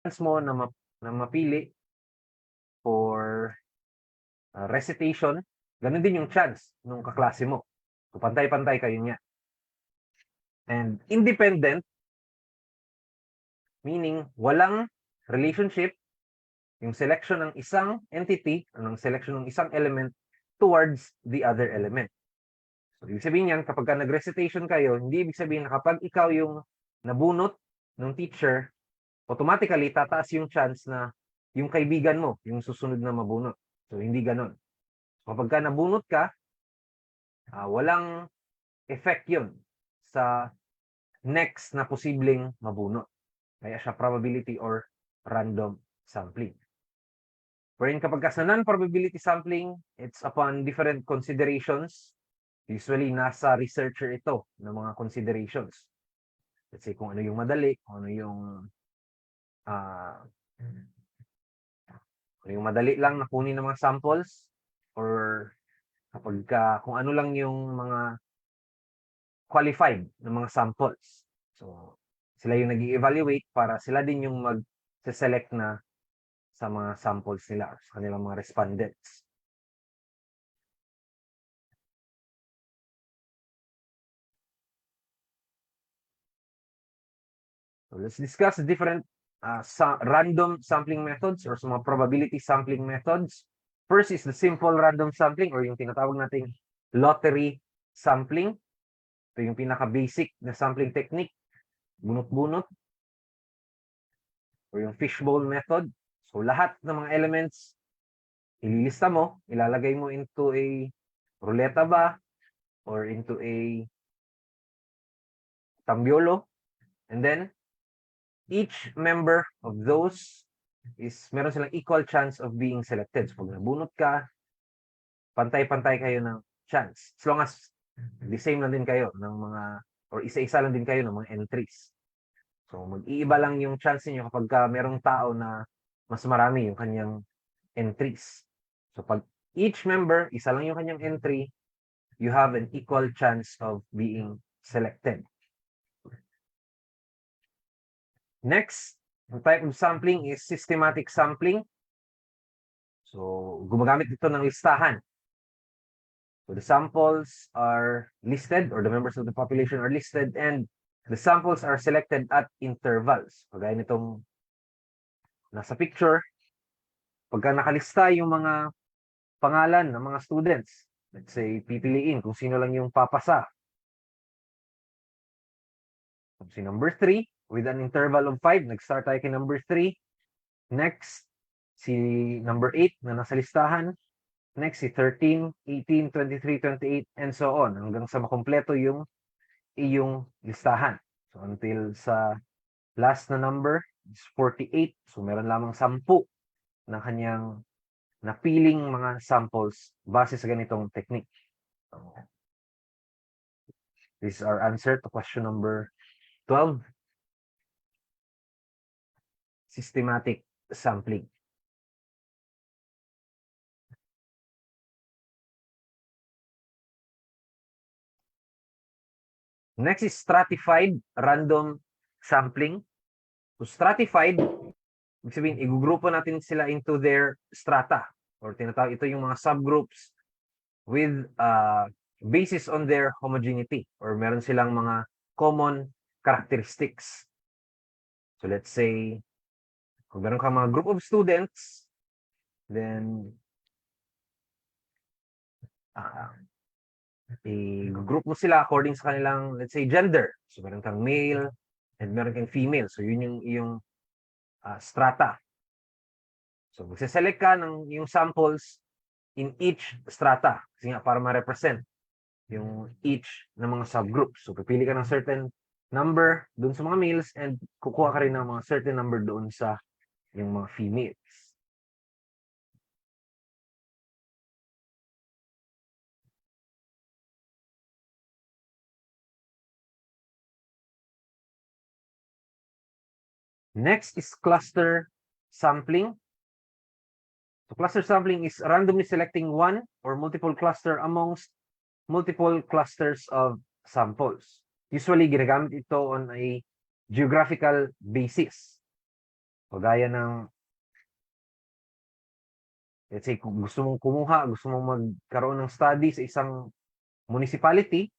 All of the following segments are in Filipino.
mo na mapili for recitation, ganun din yung chance nung kaklase mo. So, pantay-pantay kayo niya. And independent, meaning walang relationship yung selection ng isang entity o ng selection ng isang element towards the other element. So, ibig sabihin yan, kapag nag-recitation kayo, hindi ibig sabihin na kapag ikaw yung nabunot ng teacher, automatically tataas yung chance na yung kaibigan mo, yung susunod na mabunot. So, hindi ganon. Kapag ka nabunot ka, walang effect yun sa next na posibleng mabunot. Kaya siya probability or random sampling. Wherein kapag sa non-probability sampling, it's upon different considerations. Usually, nasa researcher ito ng mga considerations. Let's say, kung ano yung madali, kung ano yung madali lang na kunin ng mga samples, or kapag kung ano lang yung mga qualified ng mga samples. So, sila yung nag-evaluate para sila din yung mag-select na sa mga samples nila, sa kanilang mga respondents. So let's discuss different random sampling methods or some probability sampling methods. First is the simple random sampling or yung tinatawag nating lottery sampling. Ito yung pinaka-basic na sampling technique. Bunot-bunot. Or yung fishbowl method. So lahat ng mga elements, ililista mo, ilalagay mo into a ruleta ba or into a tambiolo. And then, each member of those is meron silang equal chance of being selected. So, pag nabunot ka, pantay-pantay kayo ng chance. As long as the same lang din kayo ng mga, or isa-isa lang din kayo ng mga entries. So, mag-iiba lang yung chance niyo kapag merong tao na mas marami yung kanyang entries. So, pag each member, isa lang yung kanyang entry, you have an equal chance of being selected. Next, the type of sampling is systematic sampling. So, gumagamit ito ng listahan. So, the samples are listed or the members of the population are listed and the samples are selected at intervals. Kagaya nitong nasa picture, pagka nakalista yung mga pangalan ng mga students, let's say, pipiliin kung sino lang yung papasa. Si number 3, with an interval of 5, nag-start tayo kay number 3. Next, si number 8 na nasa listahan. Next, si 13, 18, 23, 28, and so on. Hanggang sa makompleto yung iyong listahan. So, until sa last na number is 48. So, meron lamang 10 ng kanyang napiling mga samples base sa ganitong technique. So, this is our answer to question number 12. Systematic sampling. Next is stratified random sampling. So, stratified, ibig sabihin, igugrupo natin sila into their strata. Or tinatawag ito yung mga subgroups with basis on their homogeneity. Or meron silang mga common characteristics. So let's say, kung meron kang mga group of students, then i-group mo sila according sa kanilang, let's say, gender. So meron kang male and meron kang female. So yun yung iyong strata. So magse-select ka ng yung samples in each strata. Kasi nga para ma-represent yung each ng mga subgroups. So pipili ka ng certain number doon sa mga males and kukuha ka rin ng mga certain number doon sa yung mga females. Next is cluster sampling. So cluster sampling is randomly selecting one or multiple cluster amongst multiple clusters of samples. Usually, ginagamit ito on a geographical basis. Gaya ng, let's say, kung gusto mong kumuha, gusto mong magkaroon ng study sa isang municipality,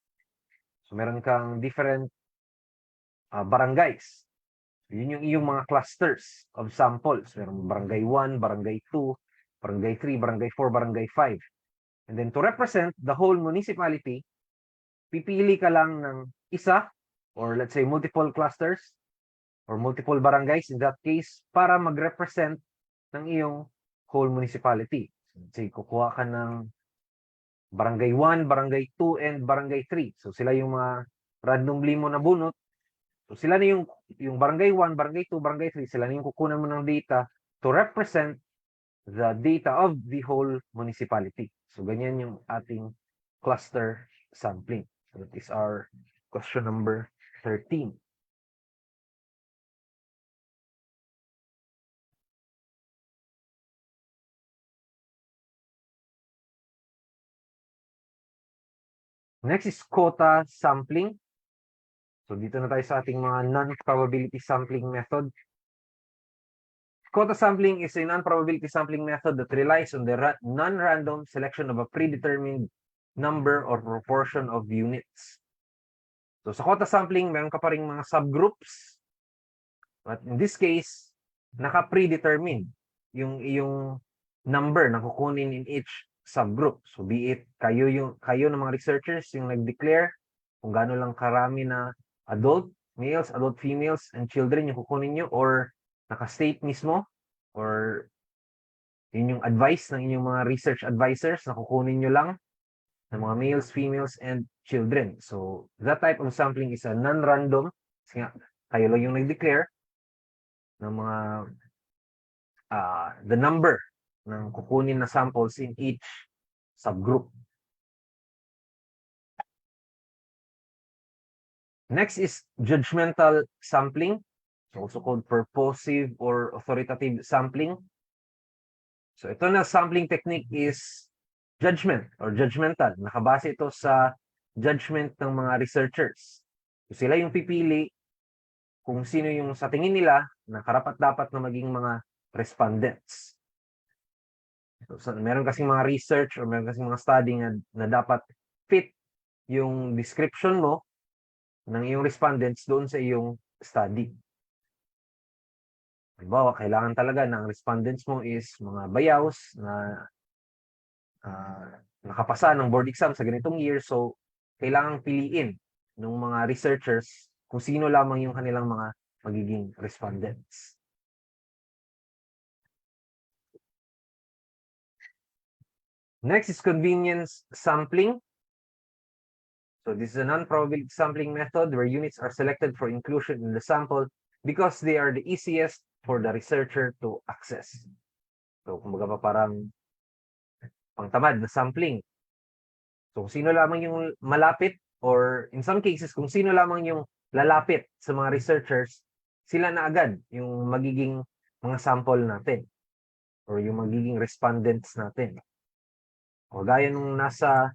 so meron kang different barangays. Yun yung iyong mga clusters of samples. Meron barangay 1, barangay 2, barangay 3, barangay 4, barangay 5. And then to represent the whole municipality, pipili ka lang ng isa or let's say multiple clusters or multiple barangays in that case para mag-represent ng iyong whole municipality. Let's say kukuha ka ng barangay 1, barangay 2, and barangay 3. So sila yung mga randomly mo na bunot. So sila na yung barangay 1, barangay 2, barangay 3, sila na yung kukunan mo ng data to represent the data of the whole municipality. So ganyan yung ating cluster sampling. So that is our question number 13. Next is quota sampling. So dito na tayo sa ating mga non-probability sampling method. Quota sampling is a non-probability sampling method that relies on the non-random selection of a predetermined number or proportion of units. So sa quota sampling, meron ka pa ring mga subgroups. But in this case, naka-predetermined yung iyong number na kukunin in each subgroup. So be it kayo ng mga researchers yung nag-declare kung gaano lang karami na adult males, adult females, and children yung kukunin nyo, or naka-state mismo, or yun yung advice ng inyong mga research advisors na kukunin nyo lang ng mga males, females, and children. So that type of sampling is a non-random. Kasi nga, kayo lang yung nag-declare ng mga the number ng kukunin na samples in each subgroup. Next is judgmental sampling, also called purposive or authoritative sampling. So ito na sampling technique is judgment or judgmental. Nakabase ito sa judgment ng mga researchers. So sila yung pipili kung sino yung sa tingin nila na karapat-dapat na maging mga respondents. So, meron kasing mga research or meron kasing mga study na dapat fit yung description mo ng iyong respondents doon sa iyong study. Halimbawa, kailangan talaga ng respondents mo is mga bayaws na nakapasa ng board exam sa ganitong year. So, kailangan piliin ng mga researchers kung sino lamang yung kanilang mga magiging respondents. Next is convenience sampling. So this is a non-probability sampling method where units are selected for inclusion in the sample because they are the easiest for the researcher to access. So kumbaga pa parang pangtamad na sampling. So kung sino lamang yung malapit, or in some cases kung sino lamang yung lalapit sa mga researchers, sila na agad yung magiging mga sample natin or yung magiging respondents natin. O gaya nung nasa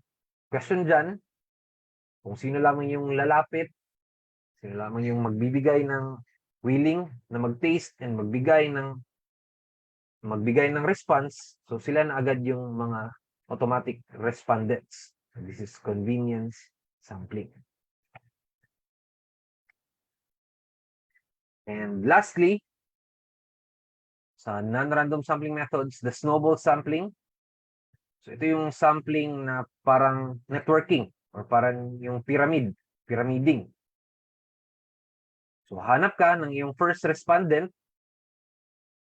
question dyan, kung sino lamang yung lalapit, sino lamang yung magbibigay ng willing na mag-taste and magbigay ng response, so sila na agad yung mga automatic respondents. This is convenience sampling. And lastly, sa non-random sampling methods, the snowball sampling. So ito yung sampling na parang networking or parang yung pyramiding. So hanap ka ng iyong first respondent,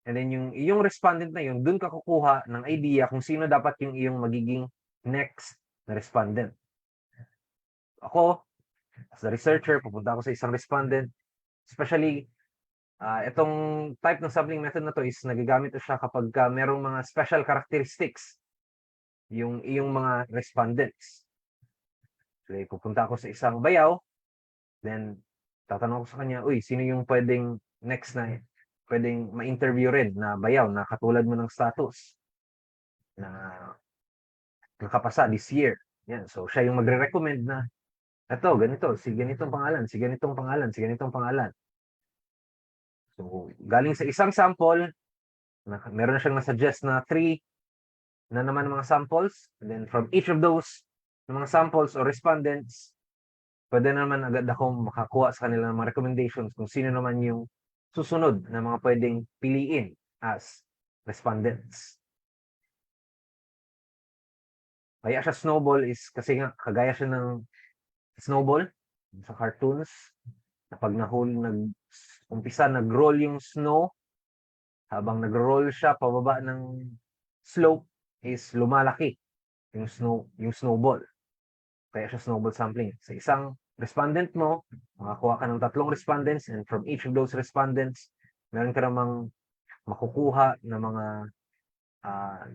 and then yung iyong respondent na yun, dun ka kukuha ng idea kung sino dapat yung iyong magiging next na respondent. Ako, as a researcher, pupunta ako sa isang respondent. Especially, itong type ng sampling method na to is nagagamit siya kapag merong mga special characteristics yung iyong mga respondents. So, pupunta ako sa isang bayaw, then tatanong ko sa kanya, uy, sino yung pwedeng next na pwedeng ma-interview rin na bayaw na katulad mo ng status na nakapasa this year. Yan. So, siya yung magre-recommend na ito, ganito, si ganitong pangalan, si ganitong pangalan, si ganitong pangalan. So, galing sa isang sample, meron na siyang nasuggest na 3 na naman mga samples. And then from each of those mga samples or respondents, pwede naman agad akong makakuha sa kanila ng mga recommendations kung sino naman yung susunod na mga pwedeng piliin as respondents. Kaya siya snowball is kasi nga kagaya siya ng snowball sa cartoons na pag umpisa nag-roll yung snow, habang nag-roll siya pababa ng slope is lumalaki yung snowball. Kaya siya snowball sampling. Sa isang respondent mo, makakuha ka ng 3 respondents, and from each of those respondents, meron ka namang makukuha na mga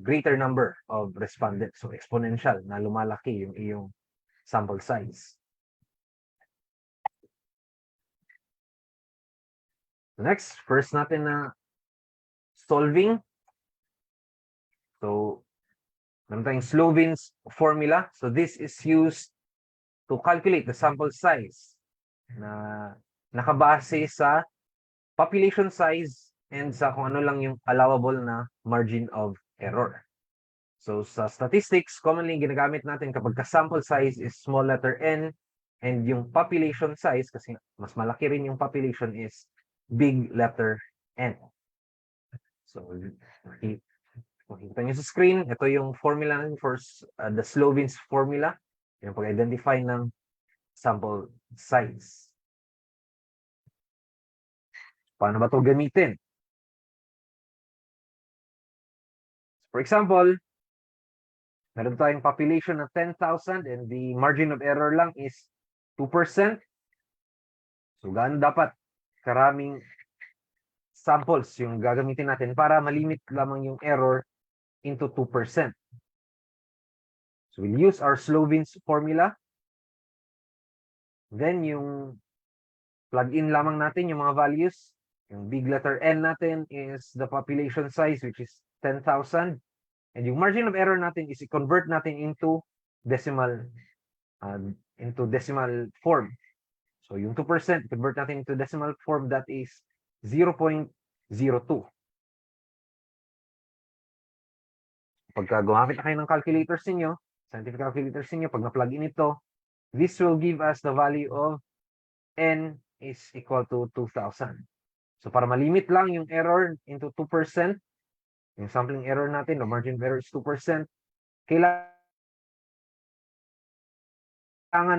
greater number of respondents. So exponential na lumalaki yung iyong sample size. Next, first natin na solving. So, meron tayong Slovin's formula. So this is used to calculate the sample size na nakabase sa population size and sa kung ano lang yung allowable na margin of error. So sa statistics, commonly ginagamit natin kapag ka-sample size is small letter n, and yung population size, kasi mas malaki rin yung population, is big letter N. So makikita nyo sa screen, ito yung formula for the Slovin's formula, yung pag-identify ng sample size. Paano ba ito gamitin? For example, meron tayong population na 10,000 and the margin of error lang is 2%. So, gaano dapat karaming samples yung gagamitin natin para malimit lamang yung error into 2%. So, we'll use our Slovin's formula. Then, yung plug-in lamang natin yung mga values. Yung big letter N natin is the population size, which is 10,000. And yung margin of error natin is i-convert natin into decimal form. So yung 2%, convert natin into decimal form, that is 0.02. Pagka gumamit na kayo ng calculators niyo, scientific calculators niyo, pag na-plug in ito, this will give us the value of N is equal to 2,000. So para malimit lang yung error into 2%, yung sampling error natin, the margin of error is 2%, kailangan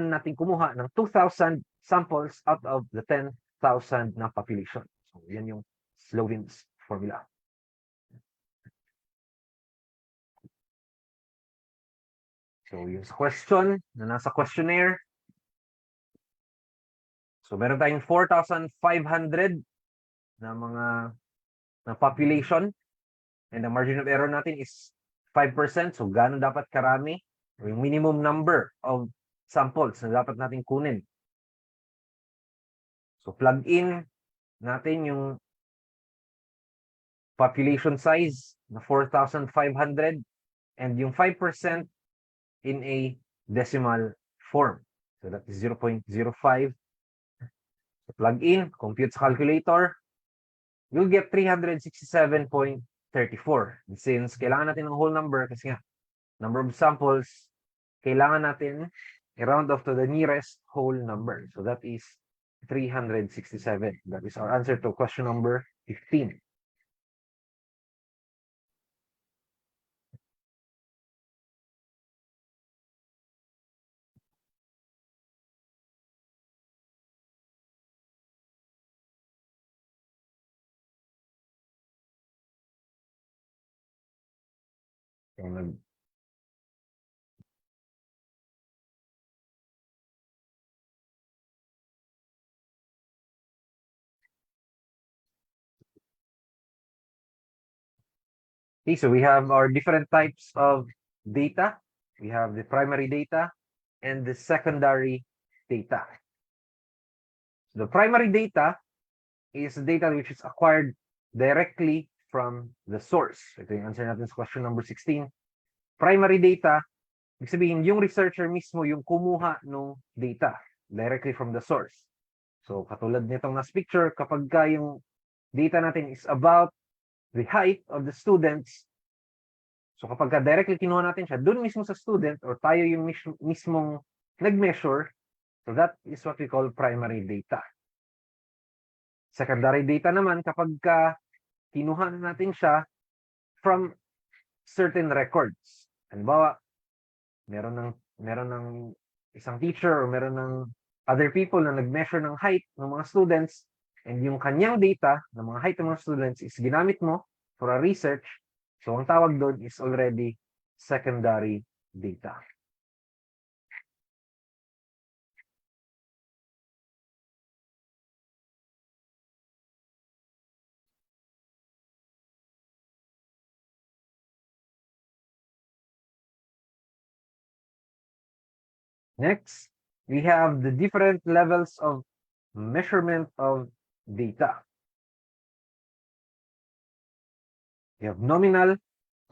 natin kumuha ng 2,000 samples out of the 10,000 na population. So yan yung Slovin's formula. So yung question na nasa questionnaire, so meron tayong 4,500 na mga na population, and the margin of error natin is 5%. So gaano dapat karami, yung minimum number of samples na dapat natin kunin. So plug in natin yung population size na 4,500 and yung 5% in a decimal form. So that is 0.05. So plug in, compute sa calculator, you'll get 367.34. Since kailangan natin ng whole number, kasi nga, number of samples, kailangan natin i-round off to the nearest whole number. So that is 367. That is our answer to question number 15. Okay, so we have our different types of data. We have the primary data and the secondary data. The primary data is data which is acquired directly from the source. Ito yung answer natin sa question number 16. Primary data, ibig sabihin, yung researcher mismo yung kumuha ng data directly from the source. So, katulad nitong nasa picture, kapag ka yung data natin is about the height of the students. So kapag directly kinuha natin siya dun mismo sa student or tayo yung mismong nag-measure, so that is what we call primary data. Secondary data naman kapag kinuha natin siya from certain records. Halimbawa, meron ng isang teacher or meron ng other people na nag-measure ng height ng mga students, and yung kanyang data ng mga height ng mga students is ginamit mo for a research. So ang tawag doon is already secondary data. Next, we have the different levels of measurement of data. We have nominal,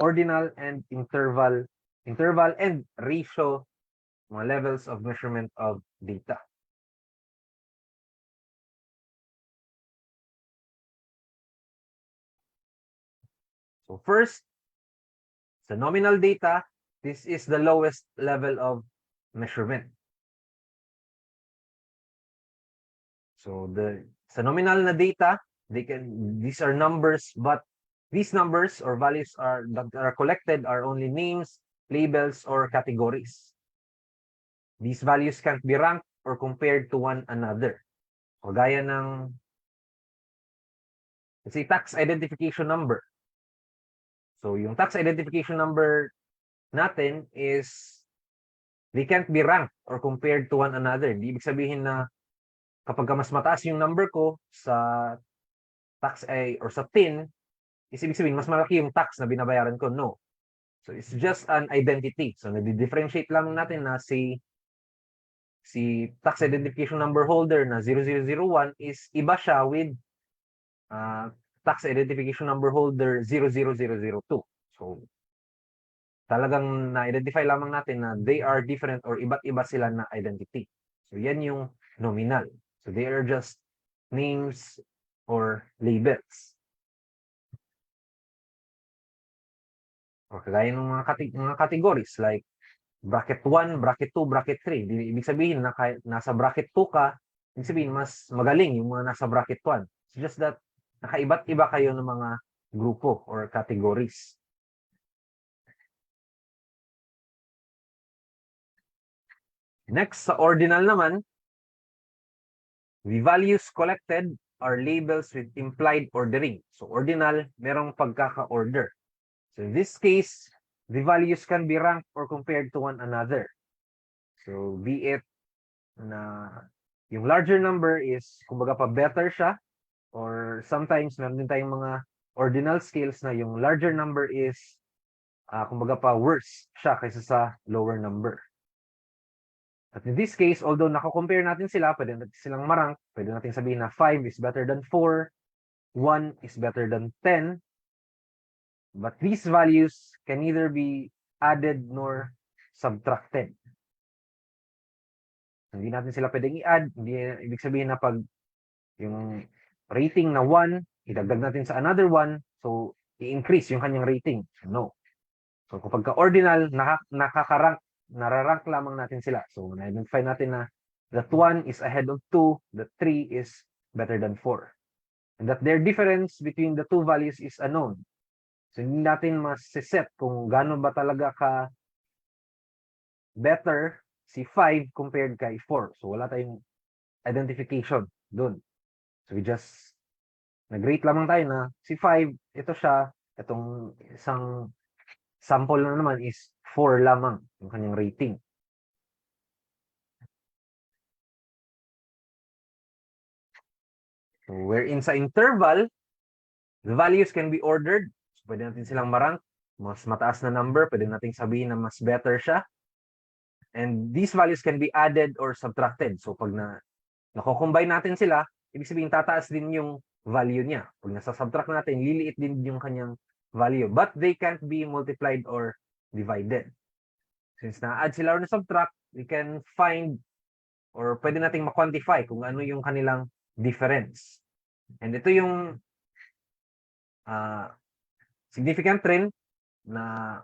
ordinal, and interval and ratio, mga levels of measurement of data. So first, the nominal data, this is the lowest level of measurement. So sa nominal na data, these are numbers, but these numbers or values that are collected are only names, labels, or categories. These values can't be ranked or compared to one another. O gaya ng, let's say, tax identification number. So yung tax identification number natin is, they can't be ranked or compared to one another. Di ibig sabihin na kapag mas mataas yung number ko sa tax or sa TIN, is ibig sabihin mas malaki yung tax na binabayaran ko. No. So it's just an identity. So nadi-differentiate lang natin na si tax identification number holder na 0001 is iba siya with tax identification number holder 00002. So talagang na-identify lamang natin na they are different or iba't iba sila na identity. So yan yung nominal. So they are just names or labels. O kagaya ng mga categories like bracket 1, bracket 2, bracket 3. Ibig sabihin na nasa bracket 2 ka, ibig sabihin mas magaling yung mga nasa bracket 1. It's just that nakaiba't iba kayo ng mga grupo or categories. Next, sa ordinal naman, the values collected are labels with implied ordering. So ordinal, merong pagkaka-order. So in this case, the values can be ranked or compared to one another. So be it na yung larger number is kumbaga pa better siya, or sometimes meron din tayong mga ordinal scales na yung larger number is kumbaga pa worse siya kaysa sa lower number. At in this case, although nako-compare natin sila, pwede natin silang marank, pwede natin sabihin na 5 is better than 4, 1 is better than 10, but these values can neither be added nor subtracted. Hindi natin sila pwedeng i-add, hindi ibig sabihin na pag yung rating na 1, idagdag natin sa another 1, so i-increase yung kanyang rating. No. So kapag ka-ordinal, nakakarank, nararank lamang natin sila. So na-identify natin na that 1 is ahead of 2, that 3 is better than 4. And that their difference between the two values is unknown. So hindi natin mas-set kung gaano ba talaga ka better si 5 compared kay 4. So wala tayong identification dun. So we just nag-rate lamang tayo na si 5, ito siya, itong isang sample na naman is 4 lamang yung kanyang rating. So wherein sa interval, the values can be ordered. So pwede natin silang marank. Mas mataas na number, pwede natin sabihin na mas better siya. And these values can be added or subtracted. So pag nako-combine natin sila, ibig sabihin tataas din yung value niya. Pag nasa-subtract natin, liliit din yung kanyang value. But they can't be multiplied or divided. Since na-add sila or na-subtract, we can find or pwede nating ma-quantify kung ano yung kanilang difference. And ito yung significant trend na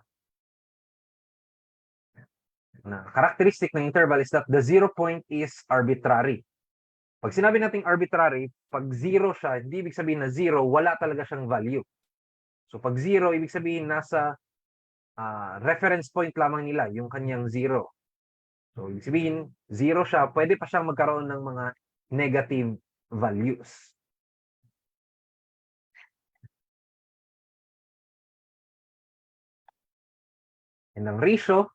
characteristic ng interval is that the 0 point is arbitrary. Pag sinabi nating arbitrary, pag 0 siya, hindi ibig sabihin na 0, wala talaga siyang value. So pag 0, ibig sabihin nasa reference point lamang nila, yung kanyang 0. So ibig sabihin, 0 siya, pwede pa siyang magkaroon ng mga negative values. And ang ratio,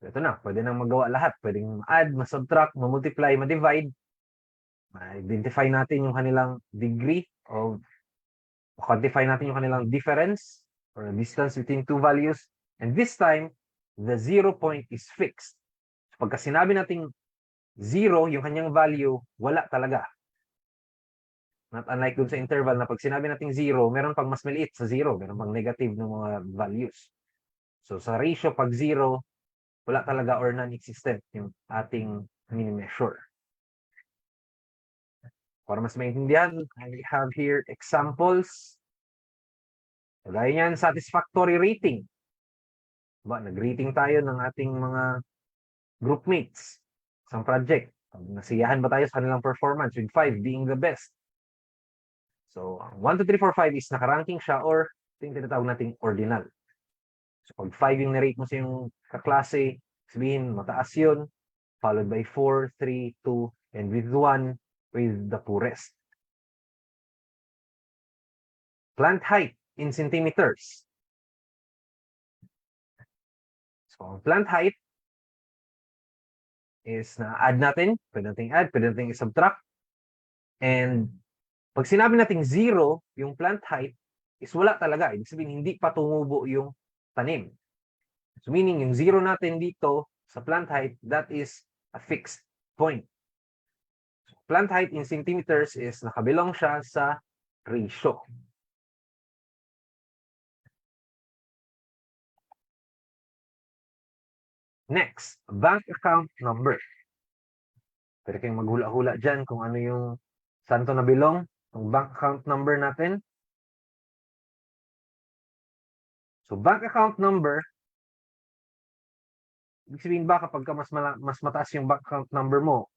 ito na, pwede nang magawa lahat. Pwedeng ma-add, ma-subtract, ma-multiply, ma-divide. Ma-identify natin yung kanilang degree of, quantify natin yung kanilang difference or distance between two values. And this time, the 0 point is fixed. So, pagka sinabi nating 0, yung kanyang value, wala talaga. Not unlike dun sa interval na pag sinabi nating 0, meron pang mas maliit sa 0. Meron pang negative ng mga values. So sa ratio, pag 0, wala talaga or non-existent yung ating mini-measure. Para mas maintindihan, I have here examples. Kagaya niyan, satisfactory rating. Diba, nag-rating tayo ng ating mga groupmates sa project. Nasiyahan ba tayo sa kanilang performance with 5 being the best? So, 1, 2, 3, 4, 5 is nakaranking siya or ito yung tinatawag nating ordinal. So, pag 5 yung narate mo sa yung kaklase, sabihin, mataas yun, followed by 4, 3, 2, and with 1, with the poorest. Plant height in centimeters. So, plant height is na-add natin, pwede natin add, pwede natin i-subtract. And pag sinabi natin 0, yung plant height is wala talaga. Ibig sabihin, hindi pa tumubo yung tanim. So meaning, yung 0 natin dito sa plant height, that is a fixed point. So, plant height in centimeters is nakabilong siya sa ratio. Next, bank account number. Pwede kayong maghula-hula dyan kung ano yung saan to nabilong, yung bank account number natin. So, bank account number, ibig sabihin ba kapag mas mataas yung bank account number mo,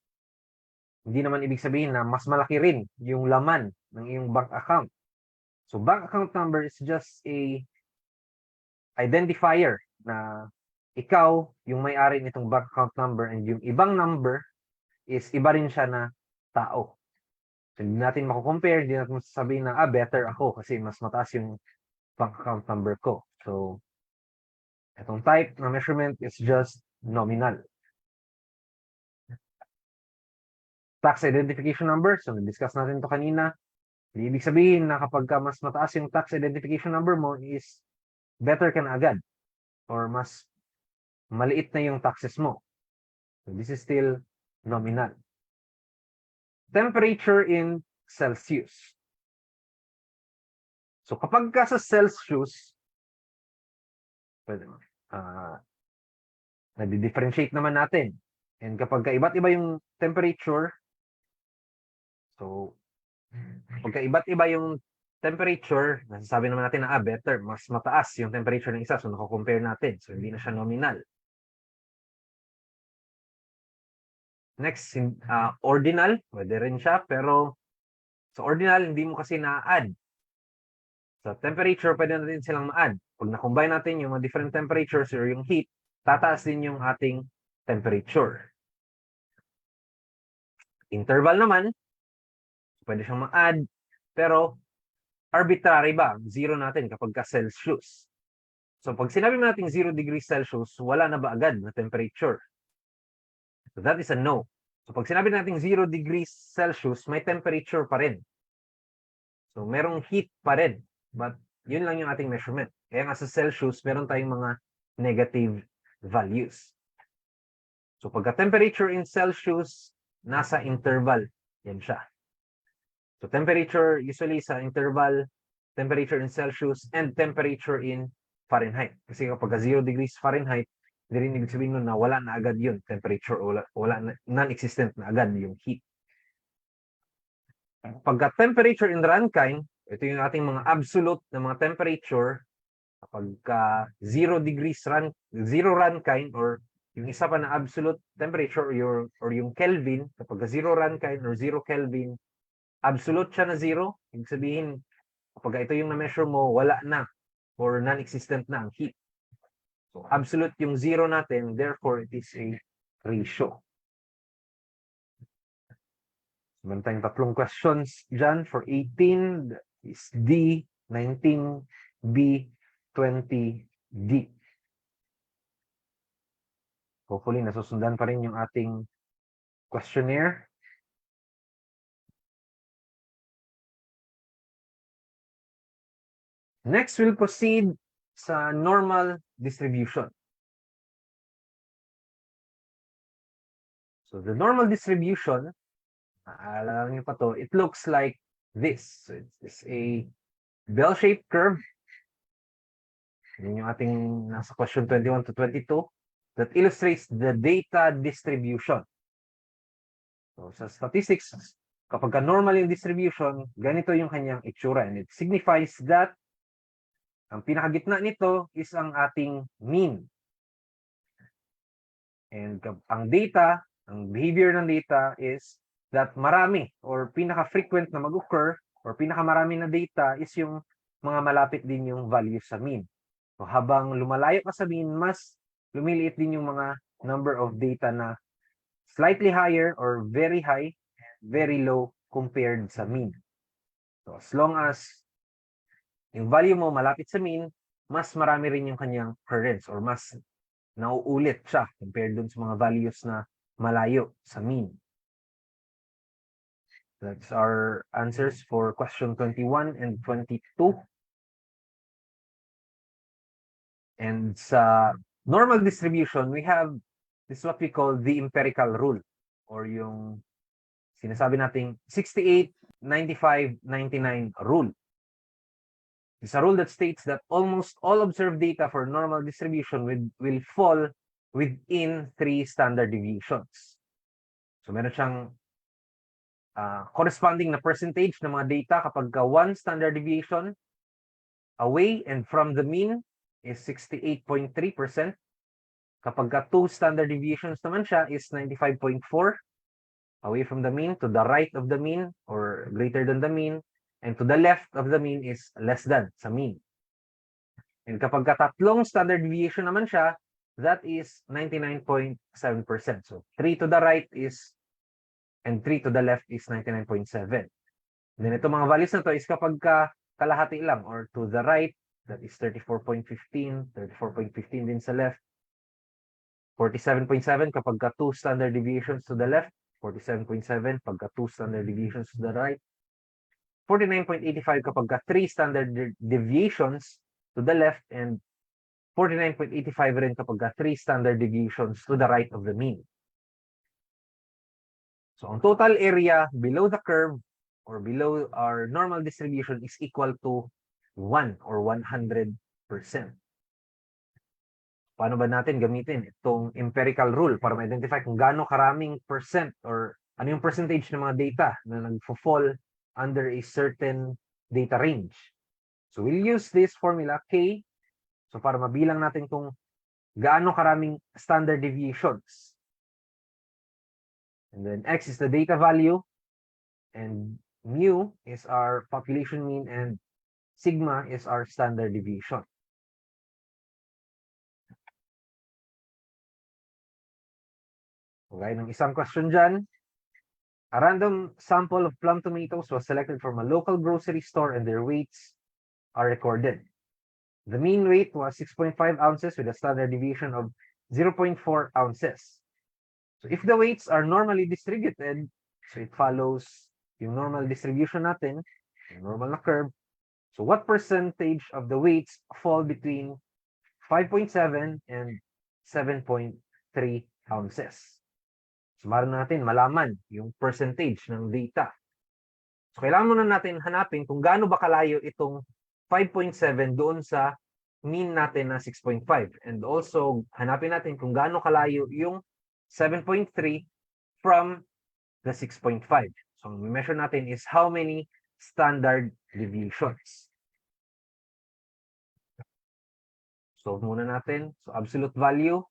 hindi naman ibig sabihin na mas malaki rin yung laman ng iyong bank account. So, bank account number is just a identifier na ikaw yung may-ari nitong bank account number and yung ibang number is iba rin siya na tao. So, hindi natin mako-compare, hindi natin masasabihin na, better ako kasi mas mataas yung bank account number ko. So, itong type na measurement is just nominal. Tax identification number, so na-discuss natin to kanina. Ibig sabihin na kapag mas mataas yung tax identification number mo is better ka na agad or mas maliit na yung taxes mo. So, this is still nominal. Temperature in Celsius. So, kapag ka sa Celsius, nadi-differentiate naman natin. And kapag iba't iba yung temperature, so, pagka iba't iba yung temperature, nasasabi naman natin na better, mas mataas yung temperature ng isa. So, nako-compare natin. So, hindi na siya nominal. Next, ordinal. Pwede rin siya. Pero, sa ordinal, hindi mo kasi na-add. Sa temperature, pwede natin silang ma-add. Pag na-combine natin yung mga different temperatures or yung heat, tataas din yung ating temperature. Interval naman, pwede siyang ma-add, pero arbitrary ba? Zero natin kapag ka Celsius. So, pag sinabi natin 0 degrees Celsius, wala na ba agad na temperature? So, that is a no. So, pag sinabi natin 0 degrees Celsius, may temperature pa rin. So, merong heat pa rin. But, yun lang yung ating measurement. Kaya nga sa Celsius, meron tayong mga negative values. So, pagka temperature in Celsius, nasa interval. Yan siya. So, temperature usually sa interval, temperature in Celsius, and temperature in Fahrenheit. Kasi kapag 0 degrees Fahrenheit, hindi rin ibig sabihin nun na wala na agad yun, temperature, wala non-existent na agad yung heat. Pagka temperature in Rankine, Ito yung ating mga absolute na mga temperature kapag 0 degrees zero Rankine, or yung isa pa na absolute temperature or yung Kelvin, kapag 0 Rankine or 0 Kelvin, absolute siya na 0. Ibig sabihin, kapag ito yung na-measure mo, wala na or non-existent na ang heat. So, absolute yung 0 natin, therefore, it is a ratio. Meron tayong tatlong questions dyan for 18 is D, 19 B, 20 D. Hopefully, nasusundan pa rin yung ating questionnaire. Next, we'll proceed sa normal distribution. So, the normal distribution, alam niyo pa to, it looks like this. So, it's a bell-shaped curve. Yun yung ating nasa question 21 to 22 that illustrates the data distribution. So, sa statistics, kapag normal yung distribution, ganito yung kanyang itsura. And it signifies that ang pinakagitna nito is ang ating mean. And ang data, ang behavior ng data is that marami or pinaka-frequent na mag-occur or pinakamarami na data is yung mga malapit din yung value sa mean. So, habang lumalayo ka sa mean, mas lumiliit din yung mga number of data na slightly higher or very high, very low compared sa mean. So, as long as yung value mo malapit sa mean, mas marami rin yung kanyang occurrence or mas nauulit siya compared dun sa mga values na malayo sa mean. That's our answers for question 21 and 22. And sa normal distribution, we have this is what we call the empirical rule or yung sinasabi nating 68, 95, 99 rule. It's a rule that states that almost all observed data for normal distribution will fall within 3 standard deviations. So meron siyang corresponding na percentage ng mga data kapag 1 standard deviation away and from the mean is 68.3%. Kapag 2 standard deviations naman siya is 95.4%. Away from the mean, to the right of the mean, or greater than the mean, and to the left of the mean is less than sa mean. And kapag 3 standard deviation naman siya, that is 99.7%. So 3 to the right is, and 3 to the left is 99.7. Then ito mga values na to is kapag kalahati lang, or to the right, that is 34.15, 34.15 din sa left, 47.7 kapag 2 standard deviations to the left, 47.7 pagka 2 standard deviations to the right, 49.85 kapag 3 standard deviations to the left, and 49.85 rin kapag 3 standard deviations to the right of the mean. So ang total area below the curve or below our normal distribution is equal to 1 or 100%. Paano ba natin gamitin itong empirical rule para ma-identify kung gaano karaming percent or ano yung percentage ng mga data na nagfo-fall under a certain data range? So we'll use this formula K, so para mabilang natin kung gaano karaming standard deviations. And then X is the data value, and mu is our population mean, and sigma is our standard deviation. Okay, ng isang question dyan. A random sample of plum tomatoes was selected from a local grocery store and their weights are recorded. The mean weight was 6.5 ounces with a standard deviation of 0.4 ounces. So if the weights are normally distributed, so it follows yung normal distribution natin, yung normal na curve. So what percentage of the weights fall between 5.7 and 7.3 ounces? So meron natin malaman yung percentage ng data. So kailangan muna natin hanapin kung gaano ba kalayo itong 5.7 doon sa mean natin na 6.5. And also hanapin natin kung gaano kalayo yung 7.3 from the 6.5. So ang measure natin is how many standard deviations. So, muna natin. So, absolute value.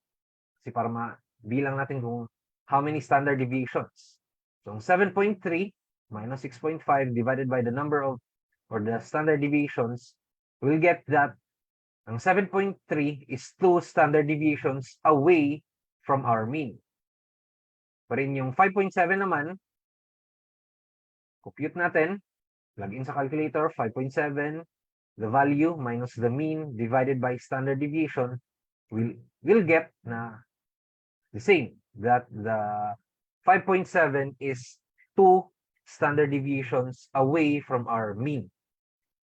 Kasi para mabilang natin kung how many standard deviations. So, 7.3 minus 6.5 divided by the number of, or the standard deviations, we'll get that ang 7.3 is 2 standard deviations away from our mean. Pa rin yung 5.7 naman, compute natin, plug in sa calculator, 5.7, the value minus the mean divided by standard deviation, we'll get na the same, that the 5.7 is 2 standard deviations away from our mean.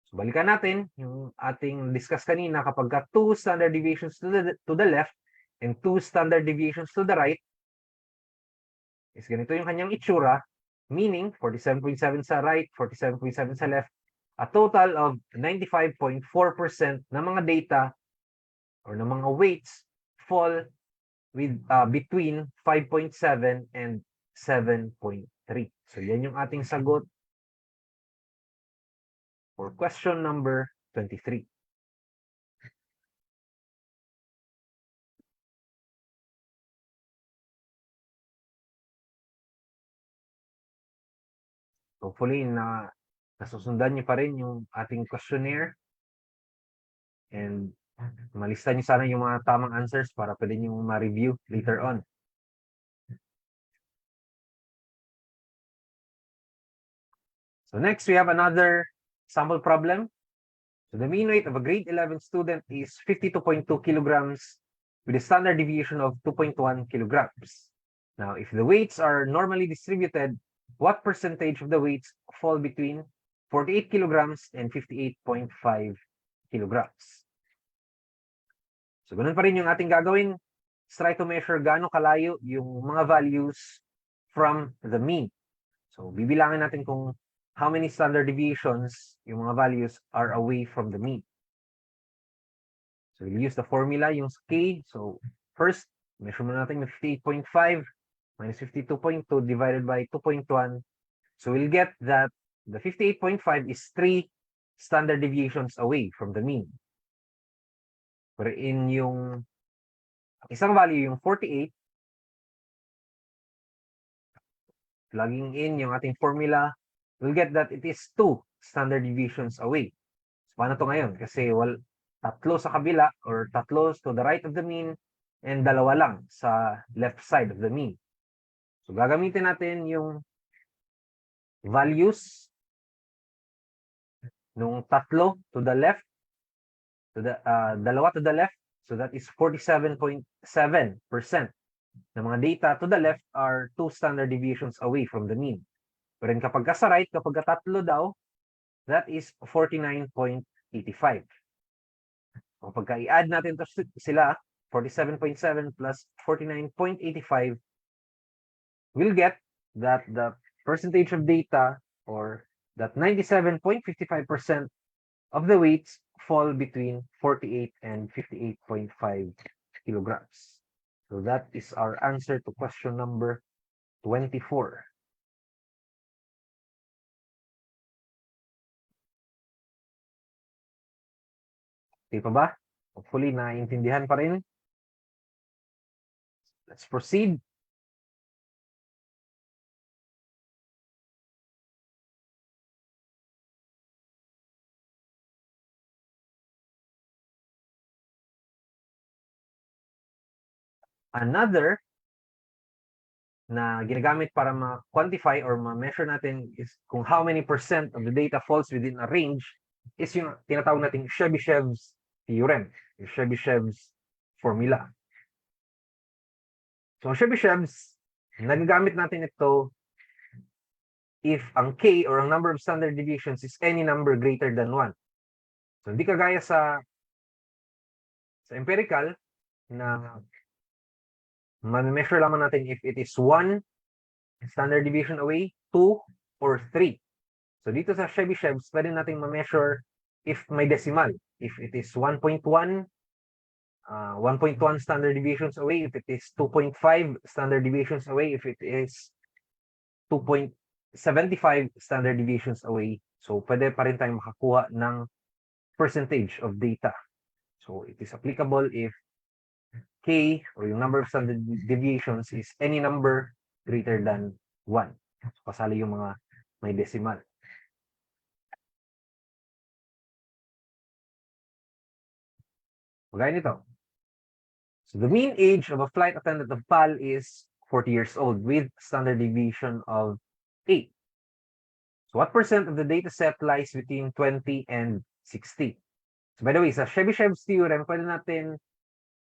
So, balikan natin yung ating discuss kanina, kapag 2 standard deviations to the left and 2 standard deviations to the right, is ganito yung kanyang itsura, meaning 47.7 sa right, 47.7 sa left, a total of 95.4% ng mga data or ng mga weights fall with between 5.7 and 7.3. So, yan yung ating sagot for question number 23. Hopefully, nasusundan niyo pa rin yung ating questionnaire. And malista niyo sana yung mga tamang answers para pwede niyo ma-review later on. So next, we have another sample problem. So the mean weight of a grade 11 student is 52.2 kilograms with a standard deviation of 2.1 kilograms. Now, if the weights are normally distributed, what percentage of the weights fall between 48 kilograms and 58.5 kilograms? So, ganun pa rin yung ating gagawin. Let's try to measure gaano kalayo yung mga values from the mean. So, bibilangin natin kung how many standard deviations yung mga values are away from the mean. So, we'll use the formula, yung K. So, first, measure muna natin yung 58.5 minus 52.2 divided by 2.1. So, we'll get that the 58.5 is 3 standard deviations away from the mean. Pero in yung isang value, yung 48, plugging in yung ating formula, we'll get that it is 2 standard deviations away. So, paano to ngayon? Kasi tatlo sa kabila or tatlo to the right of the mean and dalawa lang sa left side of the mean. So, gagamitin natin yung values nung tatlo to the left, to the dalawa to the left. So, that is 47.7% ng mga data to the left are 2 standard deviations away from the mean. Pero kapag sa right, kapag tatlo daw, that is 49.85. Kapag i-add natin to sila, 47.7 plus 49.85, we'll get that the percentage of data, or that 97.55% of the weights fall between 48 and 58.5 kilograms. So that is our answer to question number 24. Okay pa ba? Hopefully, naiintindihan pa rin. Let's proceed. Another na ginagamit para ma-quantify or ma-measure natin is kung how many percent of the data falls within a range is yung tinatawag natin Chebyshev's theorem, yung Chebyshev's formula. So, Chebyshev's, nagagamit natin ito if ang K or ang number of standard deviations is any number greater than 1. So, hindi kagaya sa empirical na ma-measure lamang natin if it is 1 standard deviation away, 2, or 3. So, dito sa Chebyshev's, pwede natin ma-measure if may decimal. If it is 1.1, 1.1 standard deviations away, if it is 2.5 standard deviations away, if it is 2.75 standard deviations away, So, pwede pa rin tayong makakuha ng percentage of data. So, it is applicable if K, or yung number of standard deviations, is any number greater than 1. So, kasali yung mga may decimal. Gaya nito. So, the mean age of a flight attendant of PAL is 40 years old with standard deviation of 8. So, what percent of the data set lies between 20 and 60? So, by the way, sa Chebyshev's theorem, pwede natin,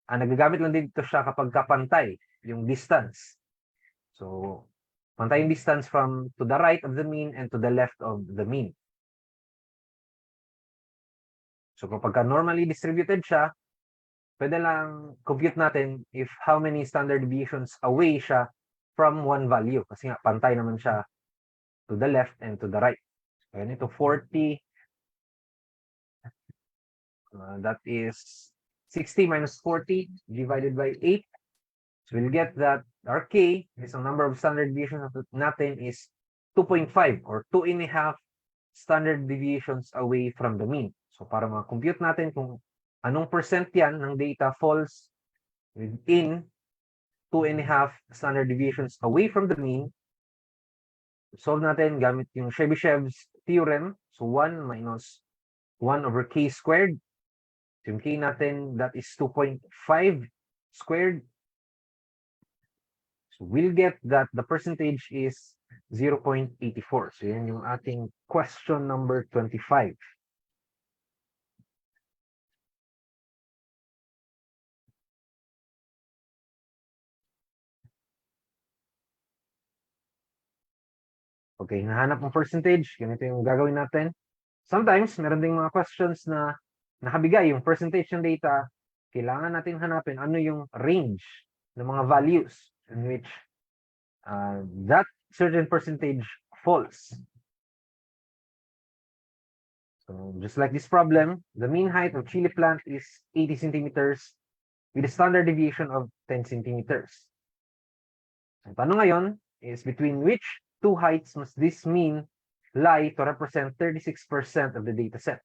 nagagamit lang din ito siya kapag kapantay, yung distance. So, pantay yung distance from to the right of the mean and to the left of the mean. So, kapag normally distributed siya, pwede lang compute natin if how many standard deviations away siya from one value. Kasi nga, pantay naman siya to the left and to the right. So, ito 40. That is 60 minus 40 divided by 8. So, we'll get that our K is the number of standard deviations natin is 2.5 or 2.5 standard deviations away from the mean. So, para ma-compute natin kung anong percent yan ng data falls within 2.5 standard deviations away from the mean, solve natin gamit yung Chebyshev's theorem. So, 1 minus 1 over K squared. So, yung K natin, that is 2.5 squared. So, we'll get that the percentage is 0.84. So, yan yung ating question number 25. Okay, nahanap ng percentage. Ganito yung gagawin natin. Sometimes, meron ding mga questions na nakabigay yung percentage ng data. Kailangan natin hanapin ano yung range ng mga values in which that certain percentage falls. So, just like this problem, the mean height of chili plant is 80 centimeters with a standard deviation of 10 centimeters. Ang tanong ngayon is between which two heights must this mean lie to represent 36% of the data set?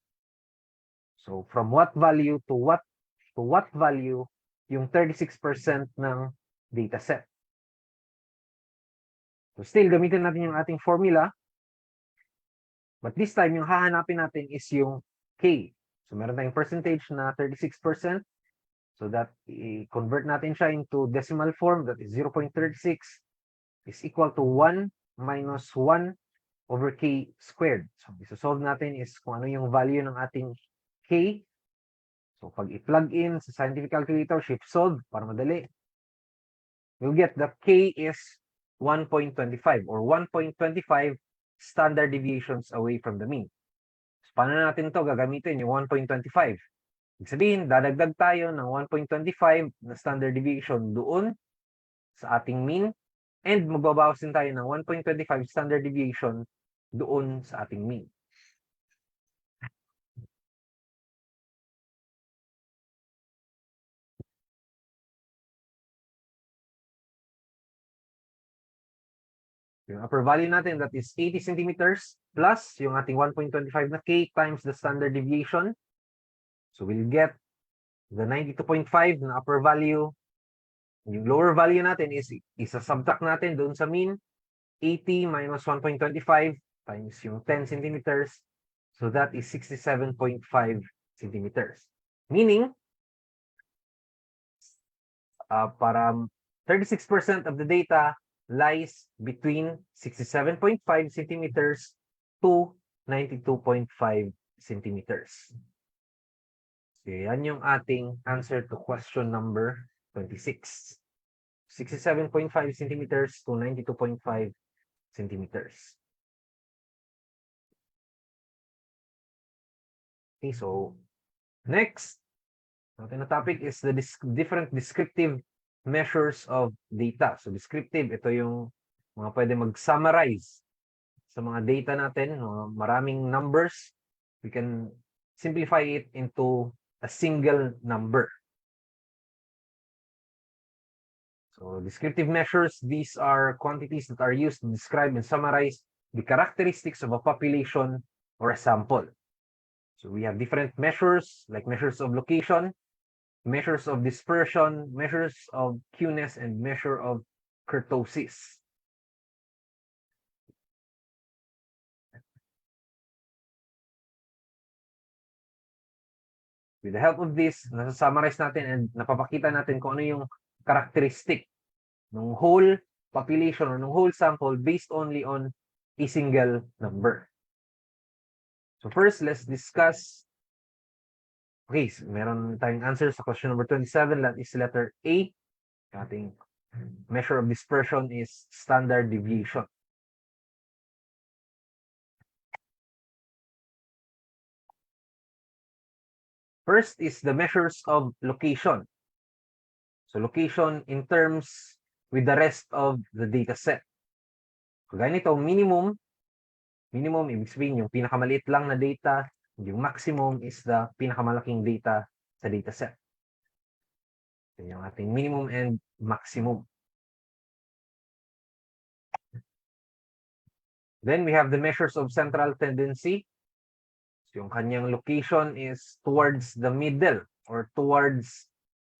So, from what value to what value yung 36% ng data set? So, still, gamitin natin yung ating formula. But this time, yung hahanapin natin is yung K. So, meron tayong percentage na 36%. So, that i-convert natin siya into decimal form. That is 0.36 is equal to 1 minus 1 over K squared. So, isosolve natin is kung ano yung value ng ating K. So, pag i-plug in sa scientific calculator, shift solve para madali, we'll get that K is 1.25 or 1.25 standard deviations away from the mean. So, paano natin to gagamitin yung 1.25? Ibig sabihin, dadagdag tayo ng 1.25 na standard deviation doon sa ating mean and magbabawas din tayo ng 1.25 standard deviation doon sa ating mean. Yung upper value natin, that is 80 centimeters plus yung ating 1.25 na K times the standard deviation. So, we'll get the 92.5 na upper value. Yung lower value natin is isa-subtract natin doon sa mean. 80 minus 1.25 times yung 10 centimeters. So, that is 67.5 centimeters. Meaning, para 36% of the data lies between 67.5 centimeters to 92.5 centimeters. So, yan yung ating answer to question number 26. 67.5 centimeters to 92.5 centimeters. Okay, so next, natin na topic is the different descriptive measures of data. So descriptive, ito yung mga pwede mag-summarize sa mga data natin, maraming numbers. We can simplify it into a single number. So descriptive measures, these are quantities that are used to describe and summarize the characteristics of a population or a sample. So we have different measures, like measures of location, measures of dispersion, measures of Q-ness, and measure of kurtosis. With the help of this, nasa-summarize natin and napapakita natin kung ano yung characteristic ng whole population or ng whole sample based only on a single number. So first, let's discuss. Okay, so meron tayong answer sa question number 27. That is letter A. Ating measure of dispersion is standard deviation. First is the measures of location. So location in terms with the rest of the data set. So ganito, minimum, ibig sabihin yung pinakamaliit lang na data, yung maximum is the pinakamalaking data sa data set. So yung ating minimum and maximum. Then we have the measures of central tendency. So yung kanyang location is towards the middle or towards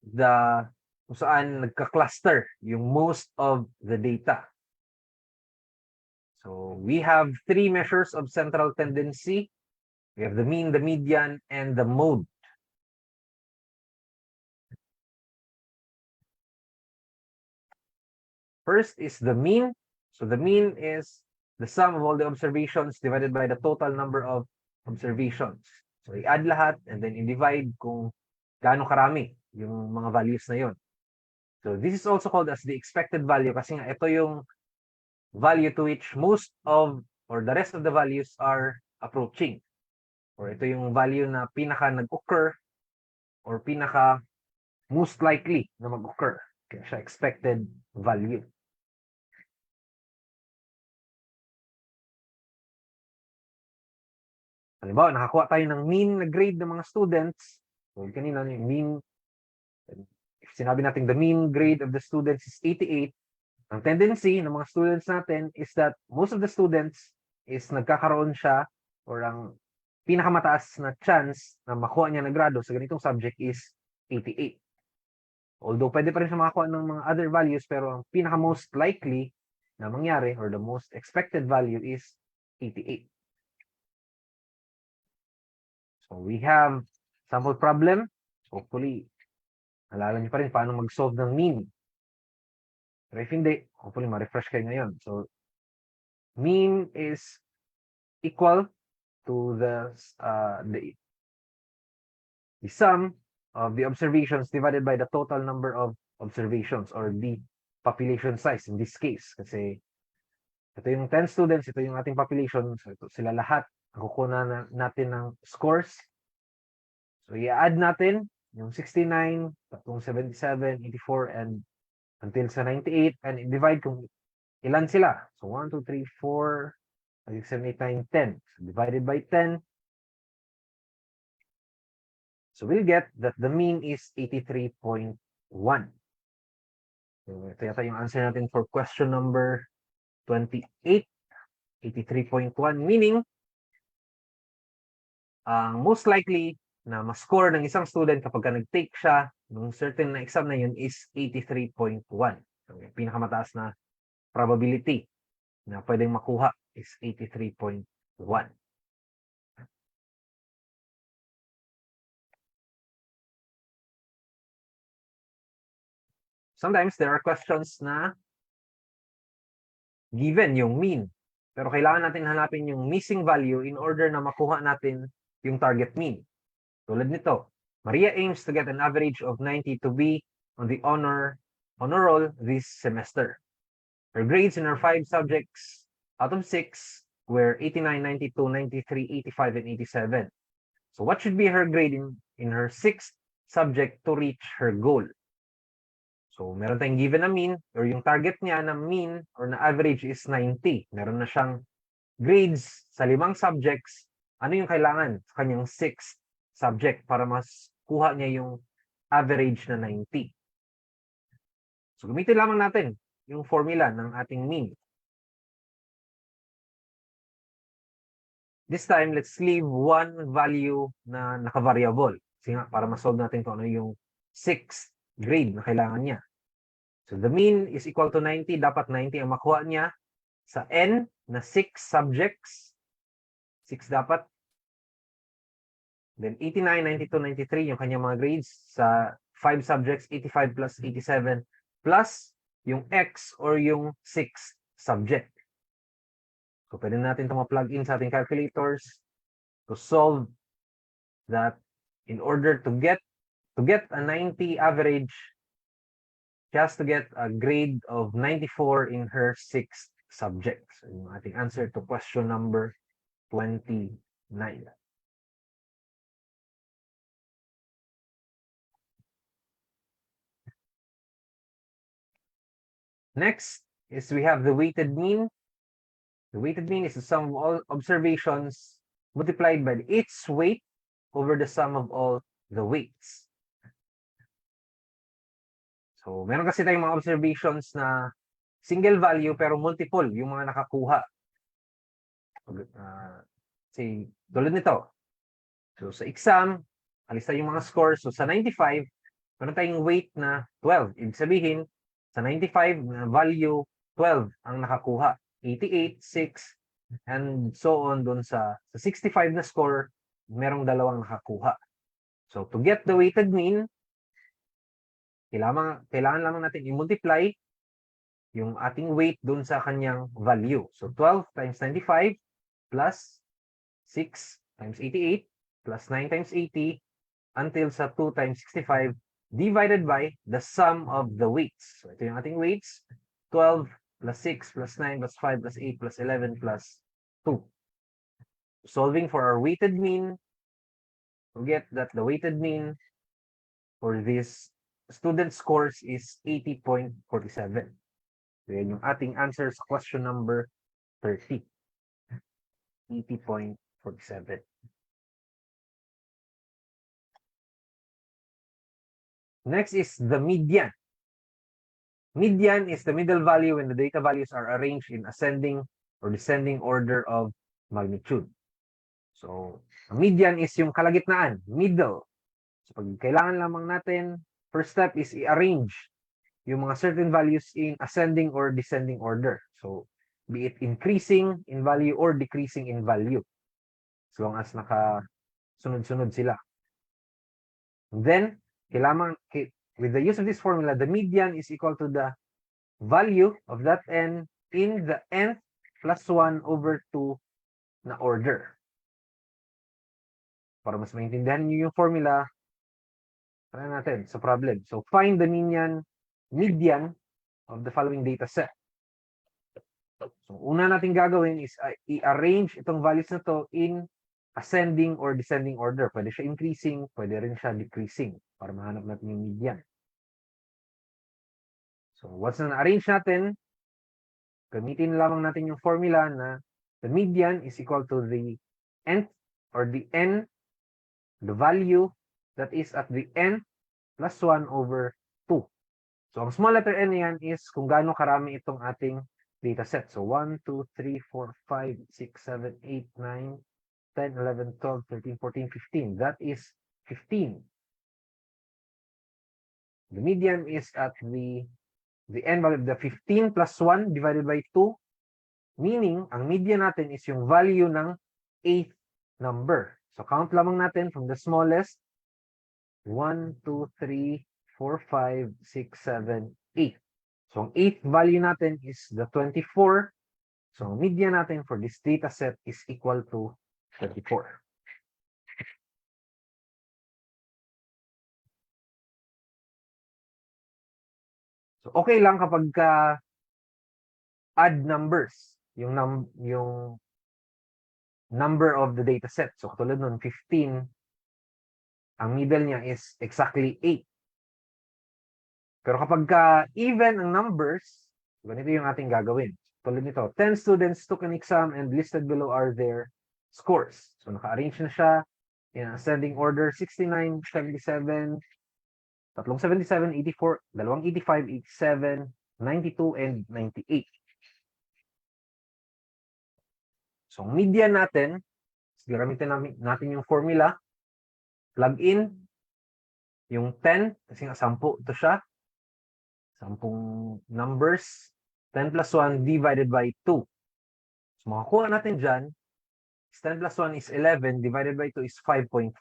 the kung saan nagka-cluster yung most of the data. So we have three measures of central tendency. We have the mean, the median, and the mode. First is the mean. So the mean is the sum of all the observations divided by the total number of observations. So i-add lahat and then i-divide kung gaano karami yung mga values na yon. So this is also called as the expected value kasi nga ito yung value to which most of or the rest of the values are approaching. Or ito yung value na pinaka nag-occur or pinaka most likely na mag-occur. Kaya siya expected value. Halimbawa, nakakuha tayo ng mean na grade ng mga students. So, kanina yung mean, if sinabi natin the mean grade of the students is 88, ang tendency ng mga students natin is that most of the students is nagkakaroon siya or ang pinakamataas na chance na makuha niya na grado sa ganitong subject is 88. Although pwede pa rin siya makakuha ng mga other values, pero ang pinaka most likely na mangyari or the most expected value is 88. So we have sample problem. Hopefully, nalala niyo pa rin paano mag-solve ng mean. Pero if hindi, hopefully ma-refresh kayo ngayon. So mean is equal to the sum of the observations divided by the total number of observations or the population size in this case. Kasi ito yung 10 students, ito yung ating population. So ito sila lahat. Kukuha natin ng scores. So i-add natin yung 69, tapos 77, 84, and until sa 98, and i-divide kung ilan sila. So 1, 2, 3, 4, 5, 6, 7, 8, 9, 10. So divided by 10. So we'll get that the mean is 83.1. So ito yata yung answer natin for question number 28. 83.1, meaning ang most likely na ma-score ng isang student kapag nag-take siya ng certain na exam na yun is 83.1. So, yung pinakamataas na probability na pwedeng makuha is 83.1. Sometimes there are questions na given yung mean, pero kailangan natin hanapin yung missing value in order na makuha natin yung target mean. Tulad nito, Maria aims to get an average of 90 to be on the honor roll this semester. Her grades in her 5 subjects out of 6 were 89, 92, 93, 85, and 87. So what should be her grade in her 6th subject to reach her goal? So meron tayong given na mean or yung target niya na mean or na average is 90. Meron na siyang grades sa 5 subjects. Ano yung kailangan sa kanyang 6th subject para mas kuha niya yung average na 90. So gamitin lamang natin yung formula ng ating mean. This time, let's leave one value na naka-variable. Kasi nga, para ma-solve natin kung ano yung 6th grade na kailangan niya. So, the mean is equal to 90. Dapat 90 ang makuha niya sa N na 6 subjects. 6 dapat. Then, 89, 92, 93 yung kanyang mga grades. Sa 5 subjects, 85 plus 87 plus yung X or yung 6th subject. So, pwede natin ito ma-plug in sa ating calculators to solve that. In order to get a 90 average, she has to get a grade of 94 in her 6th subject. So, yung ating answer to question number 29. Next is we have the weighted mean. The weighted mean is the sum of all observations multiplied by its weight over the sum of all the weights. So, meron kasi tayong mga observations na single value pero multiple yung mga nakakuha. Say, tulad nito. So, sa exam, alista yung mga scores. So, sa 95, meron tayong weight na 12. Ibig sabihin, sa 95 na value, 12 ang nakakuha. 88, 6, and so on dun sa 65 na score, merong dalawang nakakuha. So, to get the weighted mean, kailangan lamang natin i-multiply yung ating weight dun sa kanyang value. So, 12 times 95 plus 6 times 88 plus 9 times 80 until sa 2 times 65 divided by the sum of the weights. So, ito yung ating weights. 12 plus 6 plus 9 plus 5 plus 8 plus 11 plus 2. Solving for our weighted mean, we get that the weighted mean for this student scores is 80.47. So, yan yung ating answer sa question number 30. 80.47. Next is the median. Median is the middle value when the data values are arranged in ascending or descending order of magnitude. So, median is yung kalagitnaan, middle. So, pag kailangan lamang natin, first step is i-arrange yung mga certain values in ascending or descending order. So, be it increasing in value or decreasing in value. As long as nakasunod-sunod sila. And then, with the use of this formula, the median is equal to the value of that n in the nth plus 1 over 2 na order. Para mas maintindihan niyo yung formula, try natin sa problem. So, find the median of the following data set. So, una natin gagawin is i-arrange itong values na to in ascending or descending order. Pwede siya increasing, pwede rin siya decreasing para mahanap natin yung median. So, once na na-arrange natin, gamitin lamang natin yung formula na the median is equal to the nth or the n, the value that is at the n plus 1 over 2. So, ang small letter n yan is kung gaano karami itong ating data set. So, 1, 2, 3, 4, 5, 6, 7, 8, 9, 10, 11, 12, 13, 14, 15. That is 15. The median is at the n value of the 15 plus 1 divided by 2, meaning ang median natin is yung value ng 8th number. So, count lamang natin from the smallest. 1, 2, 3, 4, 5, 6, 7, 8. So, ang 8th value natin is the 24. So, ang median natin for this data set is equal to 24. So, okay lang kapag add numbers, yung number of the data set. So, katulad nun, 15, ang middle niya is exactly 8. Pero kapag even ang numbers, ganito yung ating gagawin. Tulad nito, 10 students took an exam and listed below are their scores. So, naka-arrange na siya in ascending order, 69, 77, 377, 84, 285, 87, 92, and 98. So, ang median natin gagamitin natin yung formula. Plug in yung 10, kasi nga 10 ito siya. 10 numbers. 10 plus 1 divided by 2. So makakuha natin dyan, 10 plus 1 is 11, divided by 2 is 5.5.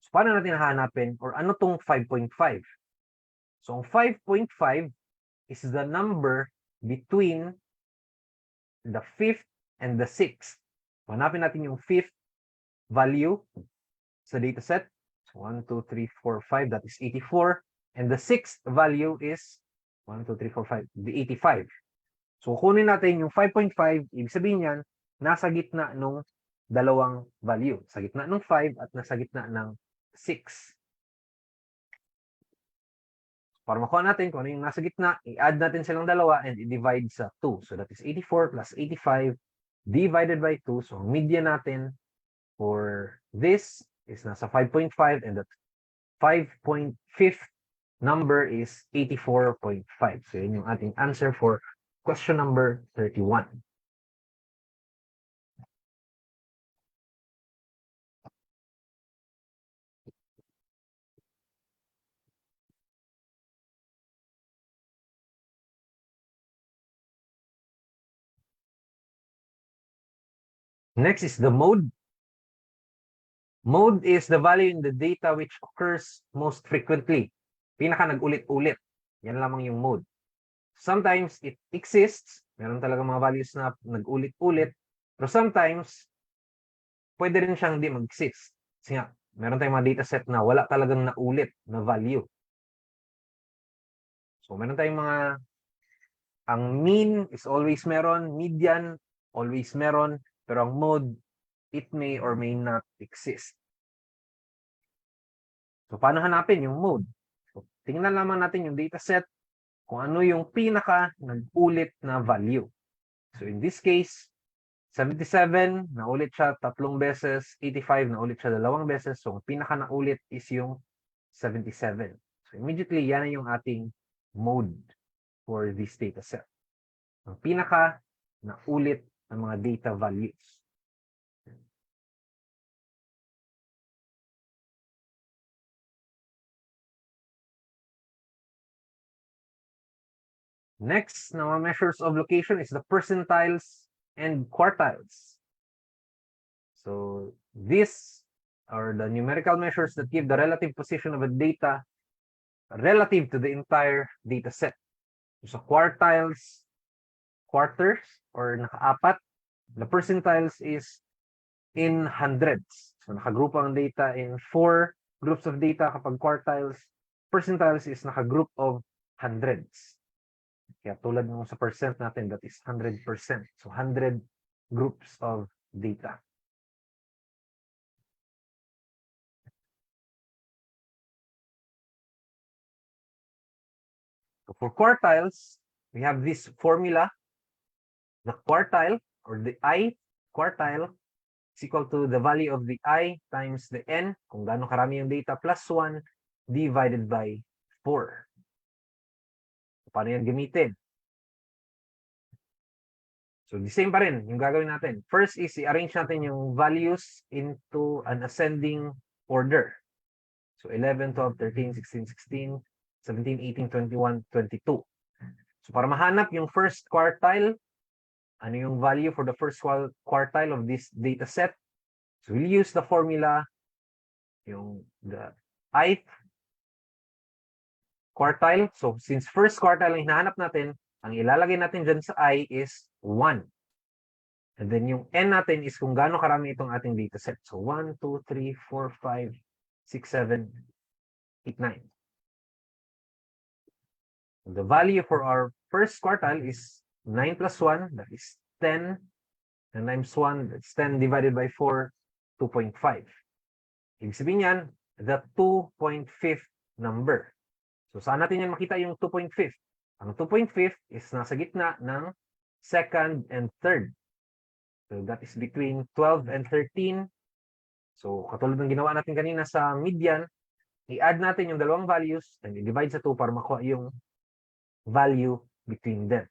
So paano natin hahanapin, or ano tong 5.5? So ang 5.5 is the number between the 5th and the 6th. Hanapin natin yung 5th value sa dataset. So 1, 2, 3, 4, 5, that is 84. And the 6th value is 1, 2, 3, 4, 5, the 85. So kunin natin yung 5.5, ibig sabihin yan, nasa gitna ng dalawang value. Sa gitna ng 5 at nasa gitna ng 6. Para makuha natin kung ano yung nasa gitna, i-add natin silang dalawa and i-divide sa 2. So that is 84 plus 85 divided by 2. So ang median natin for this is nasa 5.5 and that 5.5 number is 84.5. So yun yung ating answer for question number 31. Next is the mode. Mode is the value in the data which occurs most frequently. Pinaka nag-ulit-ulit. Yan lamang yung mode. Sometimes it exists. Meron talaga mga values na nag-ulit-ulit. Pero sometimes, pwede rin siyang hindi mag-exist. Kasi nga, meron tayong mga dataset na wala talagang naulit na value. So, meron tayong mga, ang mean is always meron, median always meron, pero ang mode, it may or may not exist. So, paano hanapin yung mode? So, tingnan naman natin yung dataset kung ano yung pinaka nag-ulit na value. So, in this case, 77, naulit siya 3 beses, 85, naulit siya 2 beses. So, ang pinaka naulit is yung 77. So, immediately, yan yung ating mode for this data set. Ang pinaka naulit ng mga data values. Next, na mga measures of location is the percentiles and quartiles. So, these are the numerical measures that give the relative position of a data relative to the entire data set. So, quartiles, quarters, or naka-apat. The percentiles is in hundreds. So, nakagroup ang data in 4 groups of data kapag quartiles. Percentiles is nakagroup of hundreds. Kaya tulad ng sa percent natin, that is 100%. So, 100 groups of data. So for quartiles, we have this formula. The quartile, or the I quartile, is equal to the value of the I times the N, kung gaano karami yung data, plus 1 divided by 4. So, paano yan gamitin? So, the same pa rin yung gagawin natin. First is, i-arrange natin yung values into an ascending order. So, 11, 12, 13, 16, 16, 17, 18, 21, 22. So, para mahanap yung first quartile, ano yung value for the first quartile of this data set? So, we'll use the formula, yung the ith quartile. So, since first quartile ang hinahanap natin, ang ilalagay natin dyan sa I is 1. And then yung N natin is kung gaano karami itong ating data set. So, 1, 2, 3, 4, 5, 6, 7, 8, 9. The value for our first quartile is 9 plus 1, that is 10. And times 1, that's 10 divided by 4, 2.5. Ibig sabihin yan, the 2.5 number. So, saan natin yan makita yung 2.5? Ang 2.5 is nasa gitna ng second and third. So, that is between 12 and 13. So, katulad ng ginawa natin kanina sa median, i-add natin yung dalawang values and i-divide sa 2 para makuha yung value between them.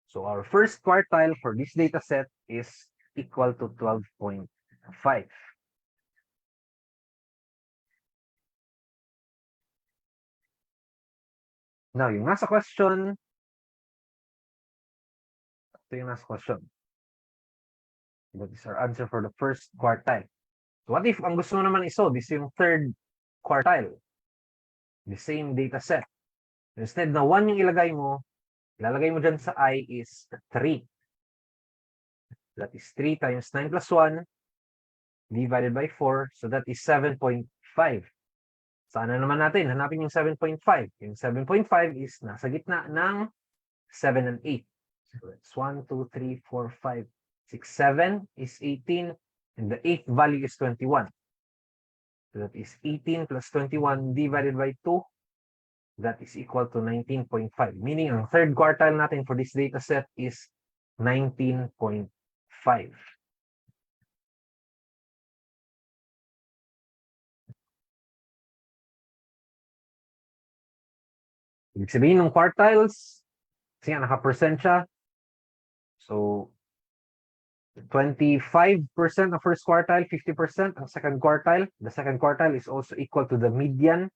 So, our first quartile for this data set is equal to 12.5. 5. Now, yung nasa question, ito yung nasa question. That is our answer for the first quartile. So what if ang gusto mo naman isolve is yung third quartile? The same data set. Instead na 1 yung ilalagay mo dyan sa I is 3. That is 3 times 9 plus 1 divided by 4. So that is 7.5. Sana naman natin hanapin yung 7.5. Yung 7.5 is nasa gitna ng 7 and 8. So that's 1, 2, 3, 4, 5, 6, 7 is 18. And the 8th value is 21. So that is 18 plus 21 divided by 2. That is equal to 19.5. Meaning, ang third quartile natin for this data set is 19.5. Ibig sabihin ng quartiles, kasi nga naka-percent siya. So, 25% ang first quartile, 50% ang second quartile. The second quartile is also equal to the median.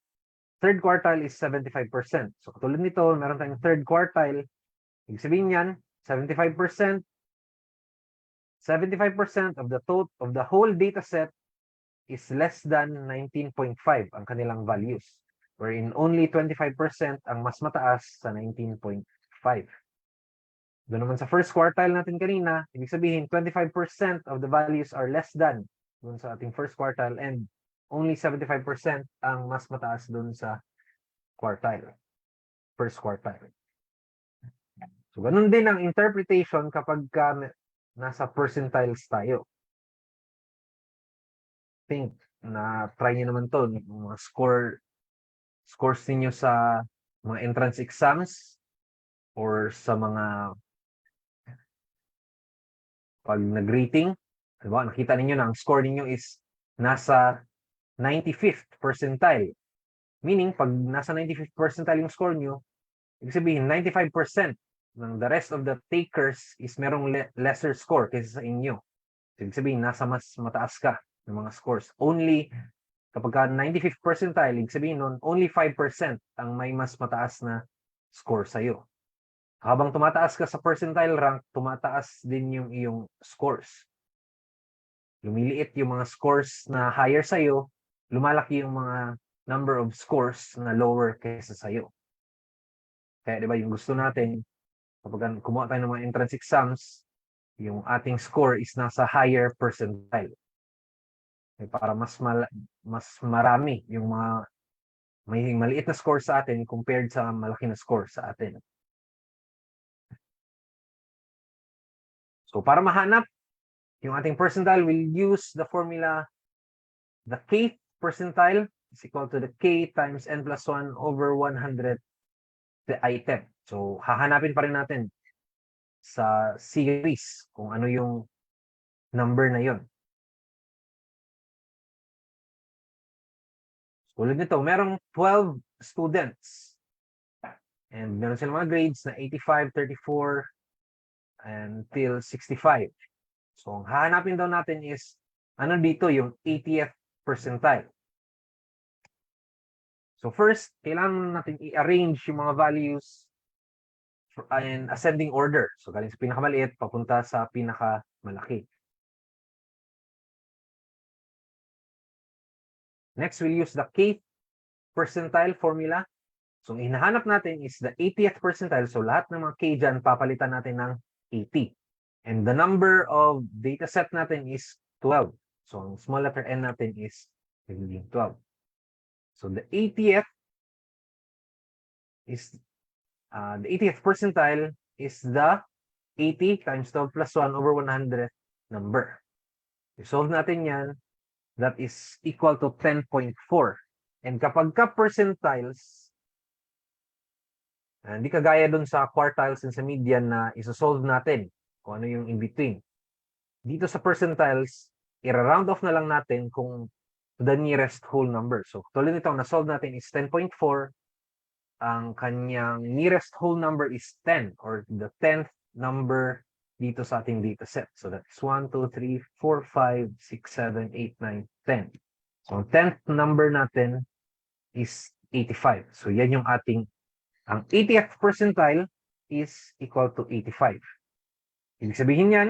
Third quartile is 75%. So, katulad nito, meron tayong third quartile. Ibig sabihin yan, 75% of the whole data set is less than 19.5 ang kanilang values. Wherein only 25% ang mas mataas sa 19.5. Doon naman sa first quartile natin kanina, ibig sabihin 25% of the values are less than doon sa ating first quartile and only 75% ang mas mataas doon sa quartile. First quartile. So, ganun din ang interpretation kapag nasa percentiles tayo. Think na try nyo naman to, mga scores ninyo sa mga entrance exams or sa mga pag nag-rating, diba, nakita ninyo na ang score ninyo is nasa 95th percentile. Meaning, pag nasa 95th percentile yung score nyo, ibig sabihin 95% ng the rest of the takers is merong lesser score kaysa sa inyo. So, ibig sabihin, nasa mas mataas ka ng mga scores. Only, kapag ka 95th percentile, ibig sabihin nun, only 5% ang may mas mataas na score sa'yo. Habang tumataas ka sa percentile rank, tumataas din yung iyong scores. Lumiliit yung mga scores na higher sa'yo, lumalaki yung mga number of scores na lower kaysa sa'yo. Kaya diba yung gusto natin, kapag kumuha tayo ng mga entrance exams, yung ating score is nasa higher percentile. Para mas marami yung mga may maliit na score sa atin compared sa malaki na score sa atin. So, para mahanap yung ating percentile, we'll use the formula, the kth percentile is equal to the k times n plus 1 over 100 the item. So, hahanapin pa rin natin sa series kung ano yung number na yon. So, ulit nito, merong 12 students. And meron silang mga grades na 85, 34, until 65. So, ang hahanapin daw natin is, ano dito yung 80th percentile. So, first, kailangan natin i-arrange yung mga values in ascending order. So, galing sa pinakamaliit, papunta sa pinakamalaki. Next, we'll use the kth percentile formula. So, ang hinahanap natin is the 80th percentile. So, lahat ng mga k dyan, papalitan natin ng 80. And the number of data set natin is 12. So, ang small letter n natin is 12. So, the 80th percentile is the 80 times 12 plus 1 over 100 number. I-solve natin yan. That is equal to 10.4. And kapag ka-percentiles, hindi kagaya dun sa quartiles and sa median na isosolve natin kung ano yung in-between. Dito sa percentiles, i-round off na lang natin kung the nearest whole number. So, tulad nito, na-solve natin is 10.4. Ang kanyang nearest whole number is 10 or the 10th number dito sa ating data set. So that's 1, 2, 3, 4, 5, 6, 7, 8, 9, 10. So ang 10th number natin is 85. So yan yung ating, ang 80th percentile is equal to 85. Ibig sabihin yan,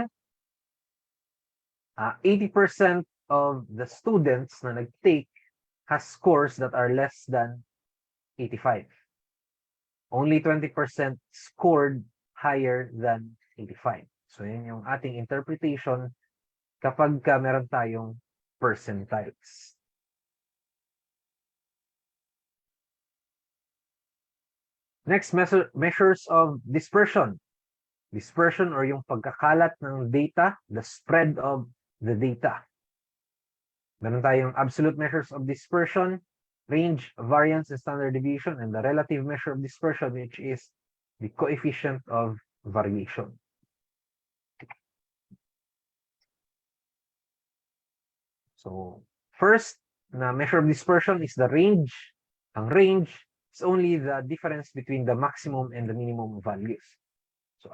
80% of the students na nag-take has scores that are less than 85. Only 20% scored higher than 85. So yan yung ating interpretation kapag meron tayong percentiles. Next, measures of dispersion. Dispersion or yung pagkakalat ng data, the spread of the data. Meron tayong absolute measures of dispersion, range, variance, and standard deviation, and the relative measure of dispersion, which is the coefficient of variation. So, first na measure of dispersion is the range. Ang range is only the difference between the maximum and the minimum values. So,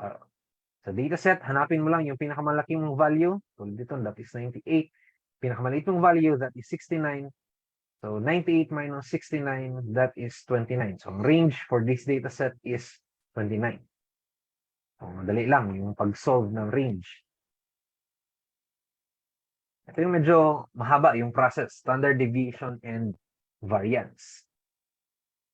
sa dataset, hanapin mo lang yung pinakamalaki mong value. So, dito, that is 98. Pinakamaliit mong value, that is 69. So, 98 minus 69, that is 29. So, ang range for this dataset is 29. So, madali lang yung pag-solve ng range. Ito yung medyo mahaba yung process, standard deviation and variance.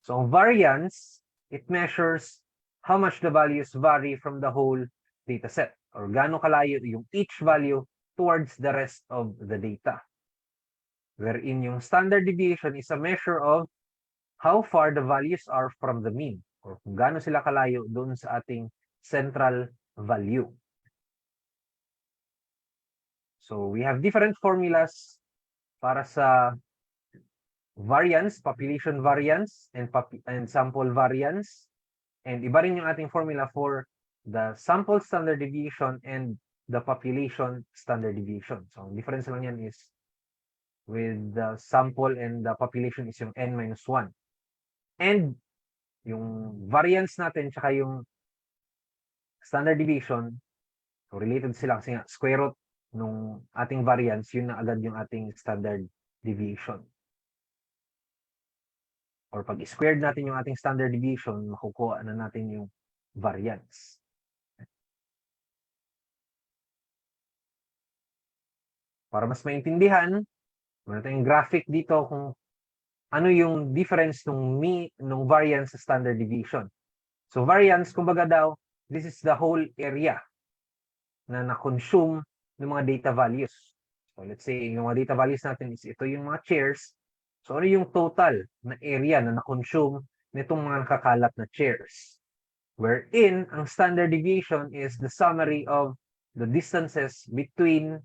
So, variance, it measures how much the values vary from the whole dataset or gaano kalayo yung each value towards the rest of the data. Wherein yung standard deviation is a measure of how far the values are from the mean or kung gaano sila kalayo doon sa ating central value. So we have different formulas para sa variance, population variance, and sample variance. And iba rin yung ating formula for the sample standard deviation and the population standard deviation. So ang difference lang yan is with the sample and the population is yung n-1. And yung variance natin tsaka yung standard deviation, so related sila kasi nga square root nung ating variance, yun na agad yung ating standard deviation. Or pag squared natin yung ating standard deviation, makukuha na natin yung variance. Para mas maintindihan, meron tayong graphic dito kung ano yung difference nung variance sa standard deviation. So variance, kumbaga daw, this is the whole area na na-consume ng mga data values. So let's say, yung mga data values natin is ito yung mga chairs. So ano yung total na area na na-consume nitong mga nakakalat na chairs? Wherein, ang standard deviation is the summary of the distances between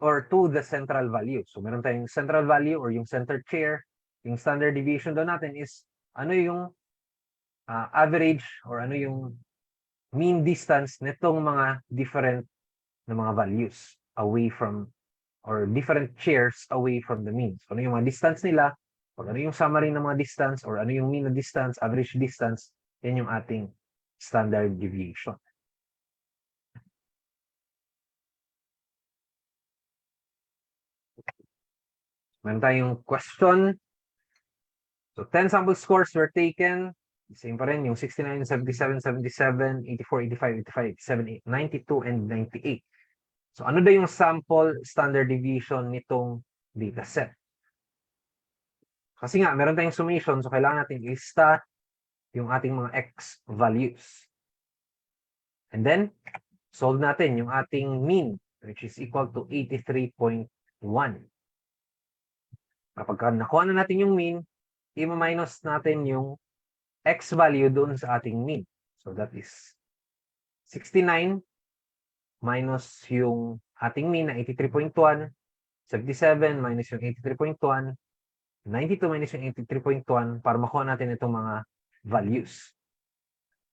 or to the central value. So meron tayong central value or yung center chair. Yung standard deviation doon natin is ano yung average or ano yung mean distance nitong mga different na mga values away from or different chairs away from the mean. So ano yung mga distance nila or ano yung summary ng mga distance or ano yung mean na distance, average distance, yan yung ating standard deviation. Meron tayong question. So 10 sample scores were taken. Same pa rin yung 69, 77, 77, 84, 85, 87, 92, and 98. So ano daw yung sample standard deviation nitong dataset? Kasi nga, meron tayong summation, so kailangan natin i-stat yung ating mga x values. And then, solve natin yung ating mean, which is equal to 83.1. Kapag nakuha na natin yung mean, i-minus natin yung x value doon sa ating mean. So that is 69 minus yung ating mean na 83.1, 77 minus yung 83.1, 92 minus yung 83.1 para makuha natin itong mga values.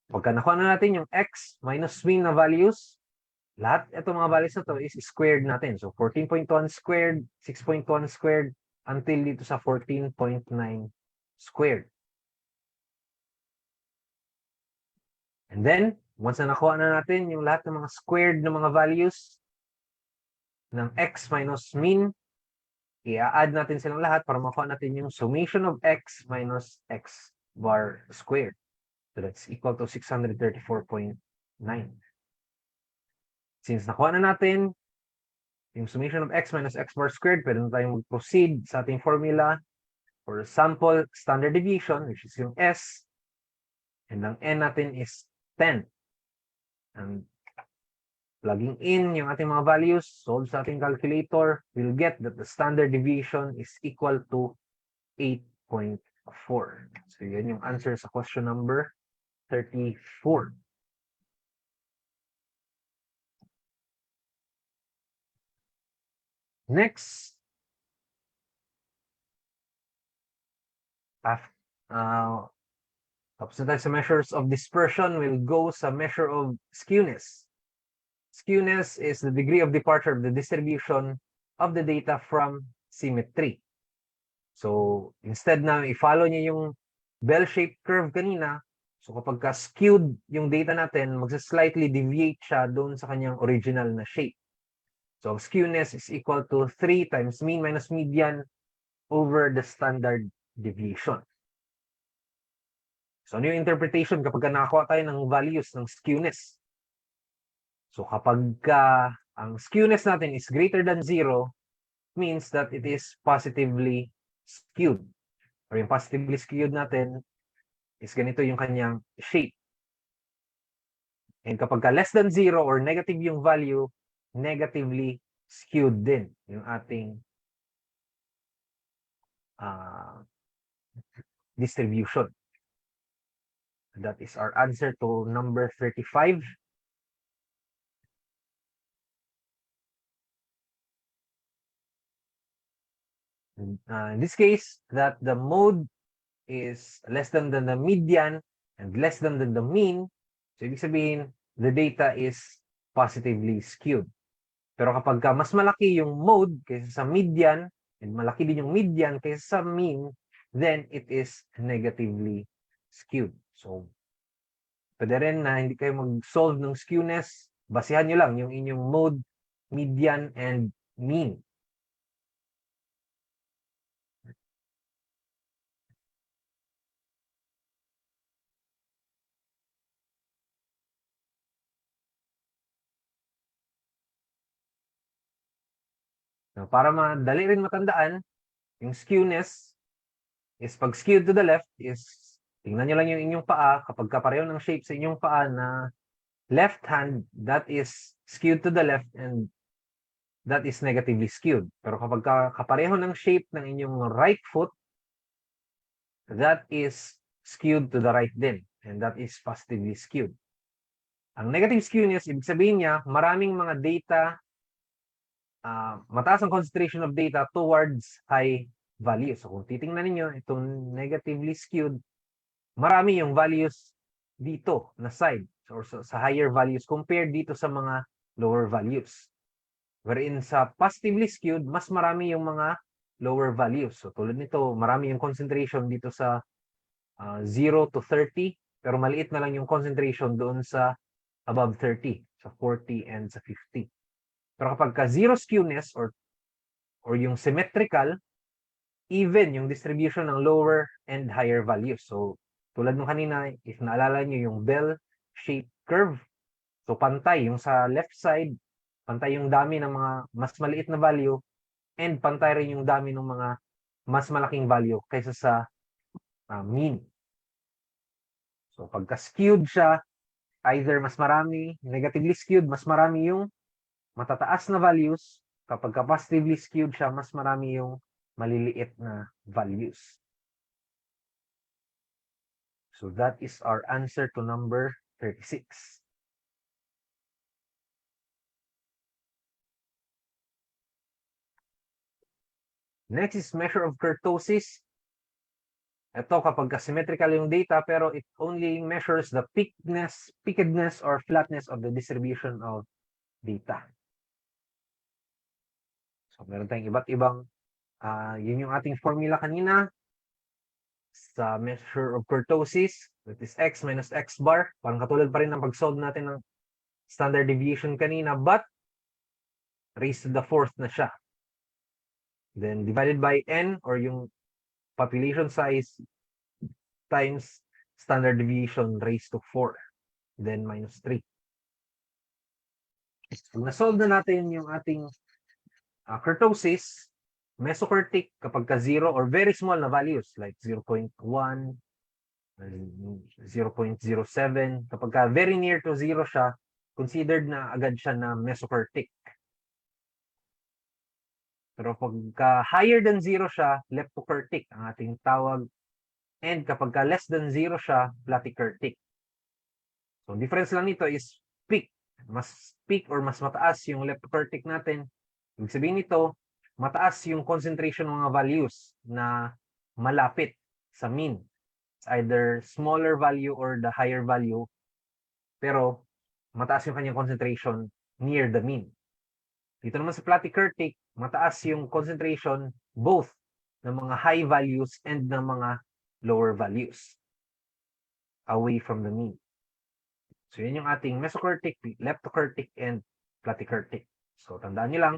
Pagka nakuha na natin yung x minus mean na values, lahat itong mga values na to is squared natin. So 14.1 squared, 6.1 squared, until dito sa 14.9 squared. And then, Once na nakuha na natin yung lahat ng mga squared ng mga values ng x minus mean, i-add natin silang lahat para makuha natin yung summation of x minus x bar squared. So that's equal to 634.9. Since nakuha na natin yung summation of x minus x bar squared, pwede na tayong mag-proceed sa ating formula for sample standard deviation, which is yung S, and ang N natin is 10. And plugging in yung ating mga values, solve sa ating calculator, we'll get that the standard deviation is equal to 8.4. So yan yung answer sa question number 34. Next, tapos na tayo sa measures of dispersion, we'll go sa measure of skewness. Skewness is the degree of departure of the distribution of the data from symmetry. So, instead na i-follow niya yung bell-shaped curve kanina, so kapag ka-skewed yung data natin, magsa-slightly deviate siya doon sa kanyang original na shape. So, skewness is equal to 3 times mean minus median over the standard deviation. So, ano yung interpretation kapag nakakuha tayo ng values ng skewness? So, kapag ang skewness natin is greater than 0, means that it is positively skewed. Or yung positively skewed natin is ganito yung kanyang shape. And kapag less than 0 or negative yung value, negatively skewed din yung ating distribution. That is our answer to number 35. In this case, that the mode is less than the median and less than the mean. So, ibig sabihin, the data is positively skewed. Pero kapag mas malaki yung mode kaysa sa median, and malaki din yung median kaysa sa mean, then it is negatively skewed. So, pwede rin na hindi kayo mag-solve ng skewness, basihan nyo lang yung inyong mode, median, and mean. So, para madali rin matandaan, yung skewness is pag skewed to the left is, tingnan nyo lang yung inyong paa, kapag kapareho ng shape sa inyong paa na left hand, that is skewed to the left and that is negatively skewed. Pero kapag kapareho ng shape ng inyong right foot, that is skewed to the right din. And that is positively skewed. Ang negative skewness, ibig sabihin niya, maraming mga data, mataas ang concentration of data towards high values. So kung titingnan niyo itong negatively skewed, marami yung values dito na side or sa higher values compared dito sa mga lower values. Wherein sa positively skewed, mas marami yung mga lower values. So tulad nito, marami yung concentration dito sa 0 to 30, pero maliit na lang yung concentration doon sa above 30, sa 40 and sa 50. Pero kapag ka zero skewness or yung symmetrical, even yung distribution ng lower and higher values. So tulad nung kanina, if naalala nyo yung bell-shaped curve, so pantay yung sa left side, pantay yung dami ng mga mas maliit na value, and pantay rin yung dami ng mga mas malaking value kaysa sa mean. So pagka skewed siya, either mas marami, negatively skewed, mas marami yung matataas na values. Kapag positively skewed siya, mas marami yung maliliit na values. So that is our answer to number 36. Next is measure of kurtosis. Ito kapag symmetrical yung data pero it only measures the pickedness or flatness of the distribution of data. So meron tayong iba't ibang, yun yung ating formula kanina. sa measure of kurtosis, that is x minus x bar. Parang katulad pa rin ng pag-solve natin ng standard deviation kanina, but raised to the fourth na siya. Then divided by n, or yung population size, times standard deviation raised to 4. Then minus 3. Pag na-solve na natin yung ating kurtosis, mesokurtic kapag ka 0 or very small na values like 0.1, 0.07, kapag ka very near to 0 siya, considered na agad siya na mesokurtic. Pero pagka higher than 0 siya, leptokurtic ang ating tawag. And kapag ka less than 0 siya, platykurtic. So difference lang nito is peak. Mas peak or mas mataas yung leptokurtic natin. Ibig sabihin nito, mataas yung concentration ng mga values na malapit sa mean. It's either smaller value or the higher value. Pero mataas yung kanyang concentration near the mean. Dito naman sa platykurtic, mataas yung concentration both ng mga high values and ng mga lower values away from the mean. So yun yung ating mesokurtic, leptokurtic, and platykurtic. So tandaan nyo lang,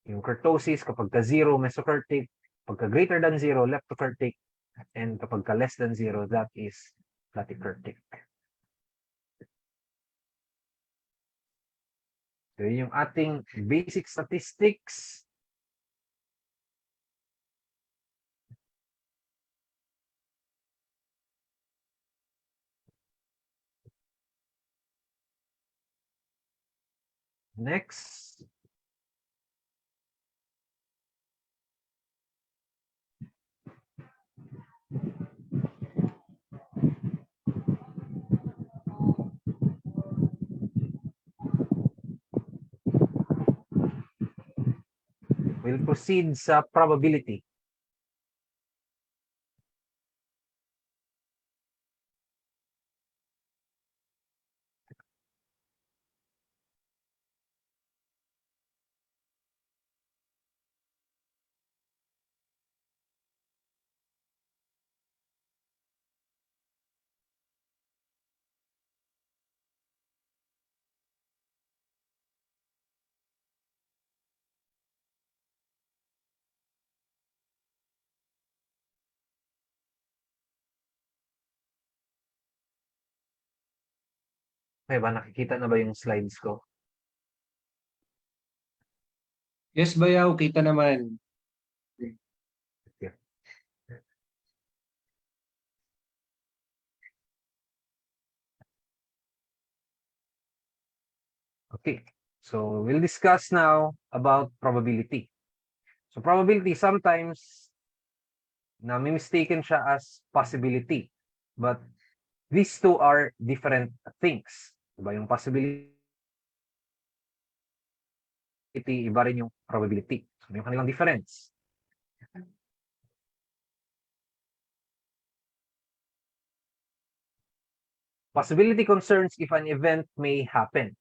yung kurtosis kapag ka 0, mesokurtic, kapag ka greater than 0, leptokurtic, and kapag ka less than 0, that is platykurtic. So yun yung ating basic statistics. Next. We'll proceed sa probability. Okay ba? Nakikita na ba yung slides ko? Yes, Bayaw, kita naman. Okay, so we'll discuss now about probability. So probability, sometimes mistaken siya as possibility. But these two are different things. Diba? Yung possibility, iba rin yung probability. So may kanilang difference. Possibility concerns if an event may happen.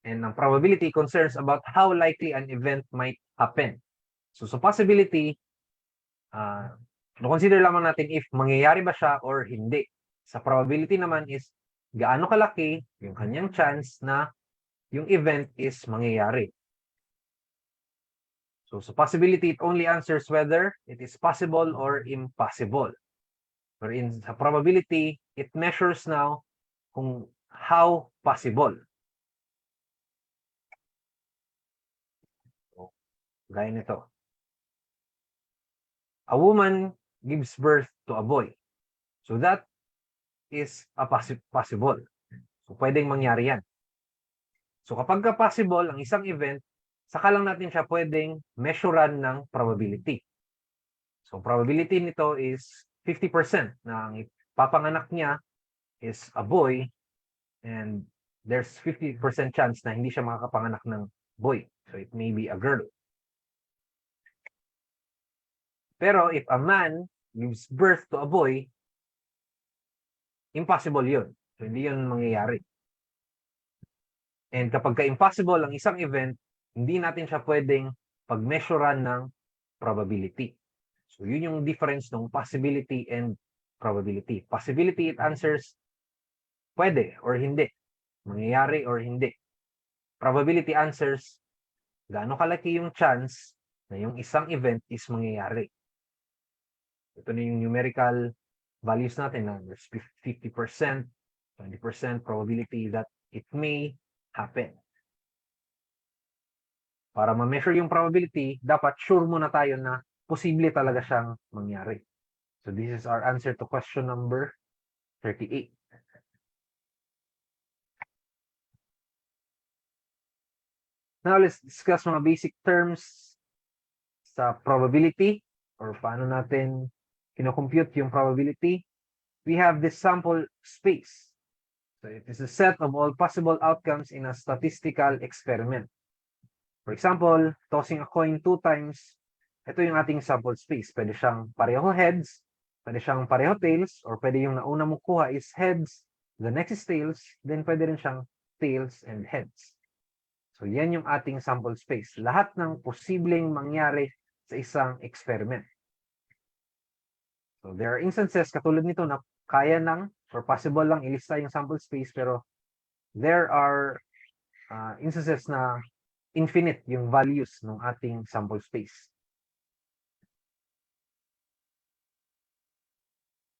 And ang probability concerns about how likely an event might happen. So possibility, consider lamang natin if mangyayari ba siya or hindi. Sa probability naman is gaano kalaki yung kanyang chance na yung event is mangyayari. So possibility, it only answers whether it is possible or impossible. Wherein sa probability, it measures now kung how possible. So, gaya nito. A woman gives birth to a boy. So that is a possible. So pwedeng mangyari yan. So kapag possible ang isang event, saka lang natin siya pwedeng measurean ng probability. So probability nito is 50% na ang papanganak niya is a boy, and there's 50% chance na hindi siya makakapanganak ng boy. So it may be a girl. Pero if a man gives birth to a boy, impossible yun. So hindi yun mangyayari. And kapag ka-impossible ang isang event, hindi natin siya pwedeng pag-measurean ng probability. So, yun yung difference ng possibility and probability. Possibility, it answers pwede or hindi. Mangyayari or hindi. Probability answers gaano kalaki yung chance na yung isang event is mangyayari. Ito na yung numerical values natin na there's 50%, 20% probability that it may happen. Para ma-measure yung probability, dapat sure muna tayo na posible talaga siyang mangyari. So this is our answer to question number 38. Now let's discuss mga basic terms sa probability or paano natin kinocompute yung probability. We have this sample space. So it is a set of all possible outcomes in a statistical experiment. For example, tossing a coin 2 times, ito yung ating sample space. Pwede siyang pareho heads, pwede siyang pareho tails, or pwede yung nauna mong kuha is heads, the next is tails, then pwede rin siyang tails and heads. So yan yung ating sample space. Lahat ng posibleng mangyari sa isang experiment. So there are instances katulad nito na kaya ng or possible lang ilista yung sample space, pero there are instances na infinite yung values ng ating sample space.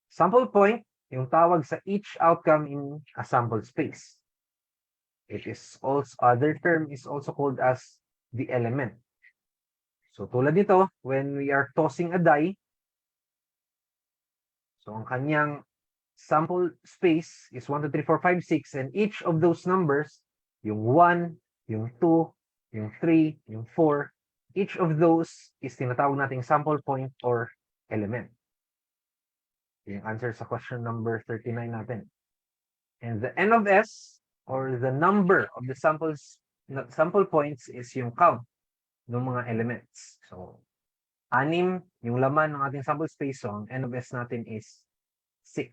Sample point, yung tawag sa each outcome in a sample space. It is also, other term is also called as the element. So tulad nito, when we are tossing a die, so ang kanyang sample space is 1, 2, 3, 4, 5, 6, and each of those numbers, yung 1, yung 2, yung 3, yung 4, each of those is tinatawag nating sample point or element. Yung answer sa question number 39 natin. And the n of s, or the number of the sample points, is yung count ng mga elements. So, 6 yung laman ng ating sample space, so ang n of s natin is 6.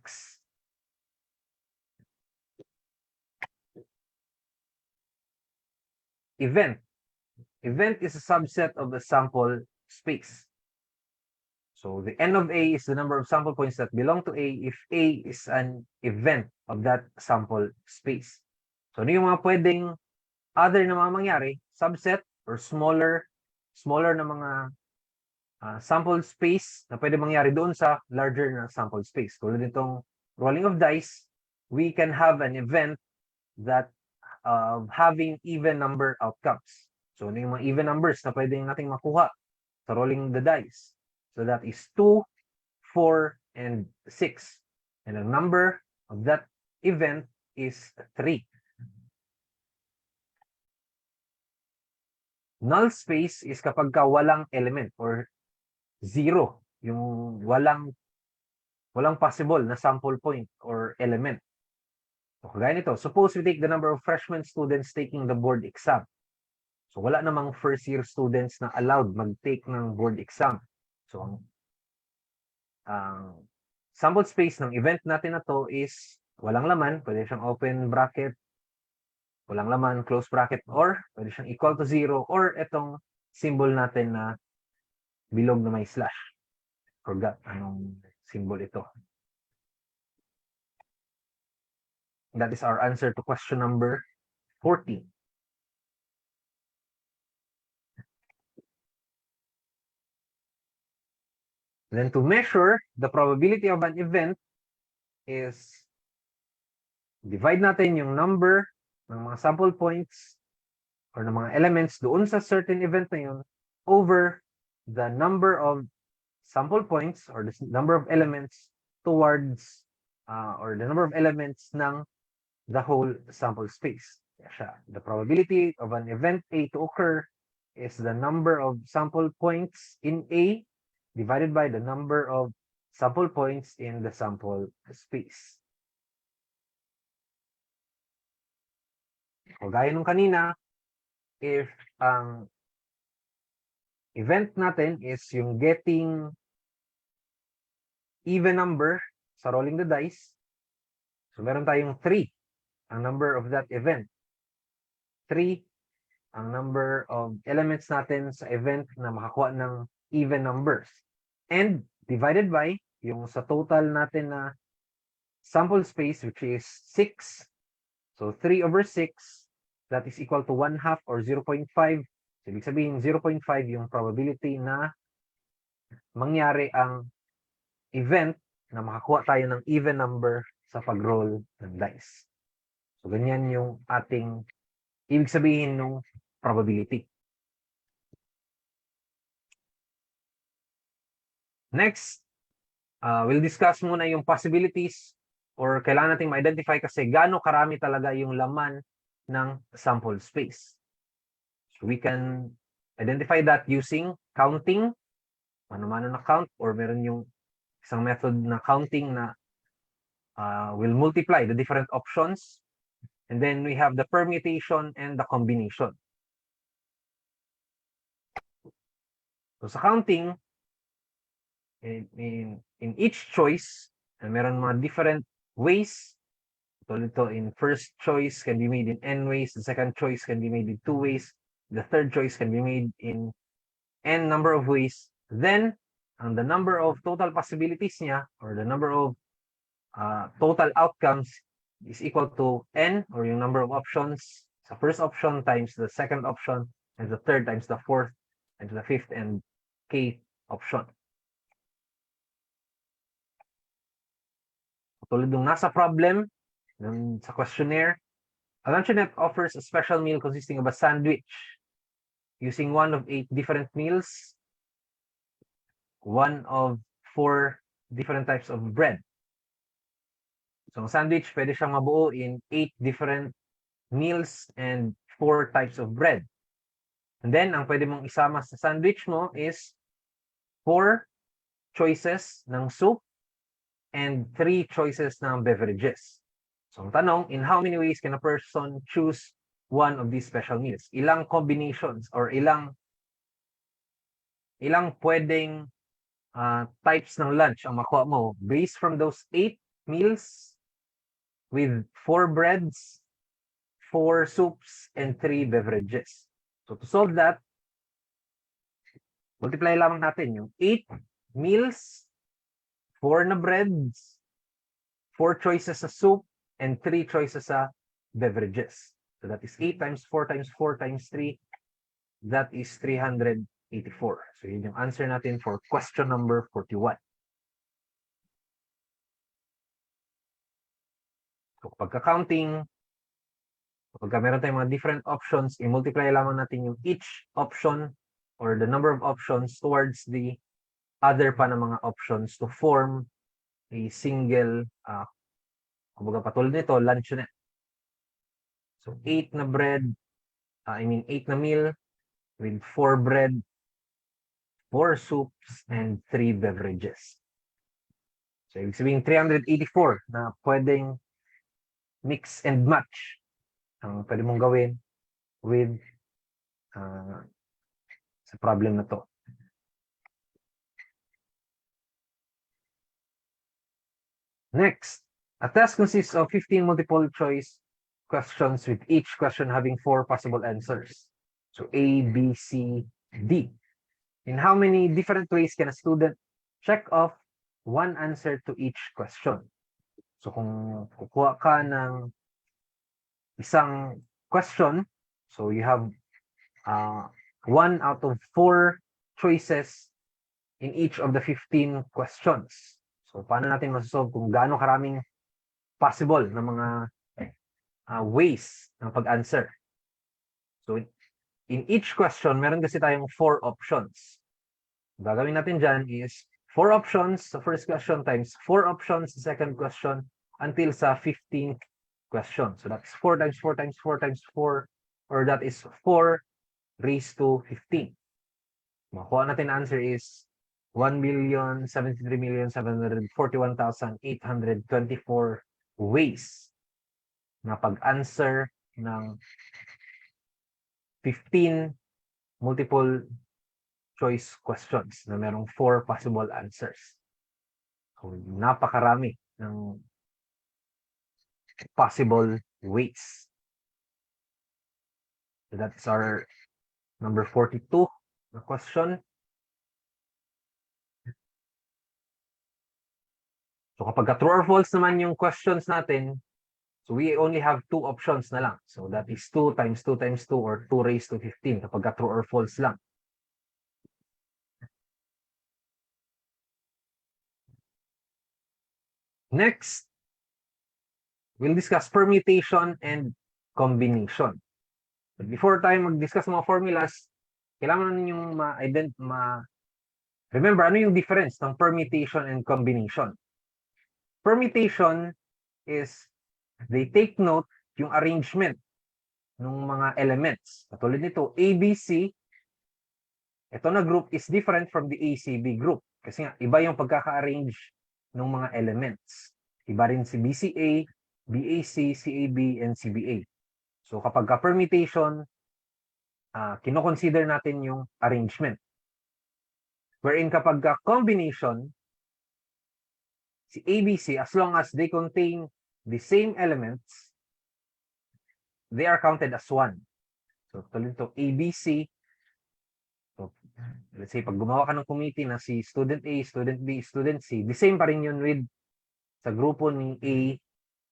Event. Event is a subset of the sample space. So the n of A is the number of sample points that belong to A if A is an event of that sample space. So ano yung mga pwedeng other na mga mangyari? Subset or smaller na mga sample space na pwede mangyari doon sa larger na sample space. Tulad nitong rolling of dice, we can have an event that having even number outcomes. So, ano yung mga even numbers na pwede nating makuha sa rolling the dice? So, that is 2, 4, and 6. And the number of that event is 3. Null space is kapag ka walang element or 0, yung walang possible na sample point or element. So, kagaya nito, suppose we take the number of freshman students taking the board exam. So, wala namang first year students na allowed mag-take ng board exam. So, ang sample space ng event natin na to is walang laman, pwede siyang open bracket, walang laman, close bracket, or pwede siyang equal to 0, or itong symbol natin na bilog na may slash. Forgot anong symbol ito. That is our answer to question number 40. Then to measure the probability of an event is divide natin yung number ng mga sample points or ng mga elements doon sa certain event na yun over the number of sample points or the number of elements towards or the number of elements ng the whole sample space. The probability of an event A to occur is the number of sample points in A divided by the number of sample points in the sample space. O gaya nung kanina, if ang event natin is yung getting even number sa rolling the dice, so meron tayong 3 ang number of that event. 3 ang number of elements natin sa event na makakuha ng even numbers. and divided by yung sa total natin na sample space, which is 6. So 3/6, that is equal to 1/2 or 0.5. So, ibig sabihin 0.5 yung probability na mangyari ang event na makakuha tayo ng even number sa pag-roll ng dice. So, ganyan yung ating ibig sabihin ng probability. Next, we'll discuss muna yung possibilities or kailangan nating ma-identify kasi gaano karami talaga yung laman ng sample space. So, we can identify that using counting, mano-mano na count, or meron yung isang method na counting na will multiply the different options. And then we have the permutation and the combination. So sa counting, in each choice, meron mga different ways. Tulad ito, in first choice can be made in n ways, the second choice can be made in 2 ways, the third choice can be made in n number of ways. Then, the number of total possibilities niya, or the number of total outcomes, is equal to n, or yung number of options sa first option times the second option, and the third times the fourth, and the fifth and k option. Tulad ng nasa problem, sa questionnaire, a luncheonette offers a special meal consisting of a sandwich using one of 8 different meals, one of 4 different types of bread. So, ang sandwich, pwede siyang mabuo in 8 different meals and 4 types of bread. And then, ang pwede mong isama sa sandwich mo is 4 choices ng soup and 3 choices ng beverages. So, ang tanong, in how many ways can a person choose one of these special meals? Ilang combinations or ilang pwedeng types ng lunch ang makuha mo based from those 8 meals with 4 breads, 4 soups, and 3 beverages. So, to solve that, multiply lamang natin yung 8 meals, 4 na breads, 4 choices sa soup, and 3 choices sa beverages. So, that is 8 times 4 times 4 times 3. That is 384. So, yun yung answer natin for question number 41. So, pagka-counting, pagka meron tayong mga different options, i-multiply lamang natin yung each option or the number of options towards the other pa na mga options to form a single, kumbaga patulad nito, luncheonette. So, 8 na bread, 8 na meal with 4 bread, 4 soups, and 3 beverages. So, ibig sabihin 384 na pwedeng mix and match ang pwede mong gawin with sa problem na to. Next, a test consists of 15 multiple choice questions with each question having 4 possible answers. So A, B, C, D. In how many different ways can a student check off one answer to each question? So kung kukuha ka ng isang question, so you have 1 out of 4 choices in each of the 15 questions. So paano natin masosolve kung gaano karaming possible na mga ways ng pag-answer? So in each question, meron kasi tayong 4 options. Gagawin natin dyan is 4 options sa first question times 4 options sa second question until sa 15th question. So that's 4 times 4 times 4 times 4, or that is 4 raised to 15. Makuha natin answer is 1,073,741,824 ways na pag-answer ng 15 multiple choice questions na merong 4 possible answers. So, napakarami ng possible ways. So that's our number 42 na question. So kapag true or false naman yung questions natin, so we only have two options na lang. So that is 2 times 2 times 2 or 2 raised to 15 kapag true or false lang. Next, we'll discuss permutation and combination. But before tayo mag-discuss mga formulas, kailangan ninyong remember, ano yung difference ng permutation and combination? Permutation is they take note yung arrangement ng mga elements. Katulad nito, ABC, ito na group is different from the ACB group. Kasi nga, iba yung pagkaka-arrange ng mga elements. Iba rin si BCA, BAC, CAB, and CBA. So kapag permutation, kino-consider natin yung arrangement. Wherein kapag combination, si ABC, as long as they contain the same elements, they are counted as one. So tulad ito, ABC, so let's say pag gumawa ka ng committee na si student A, student B, student C, the same pa rin yun with sa grupo ni A,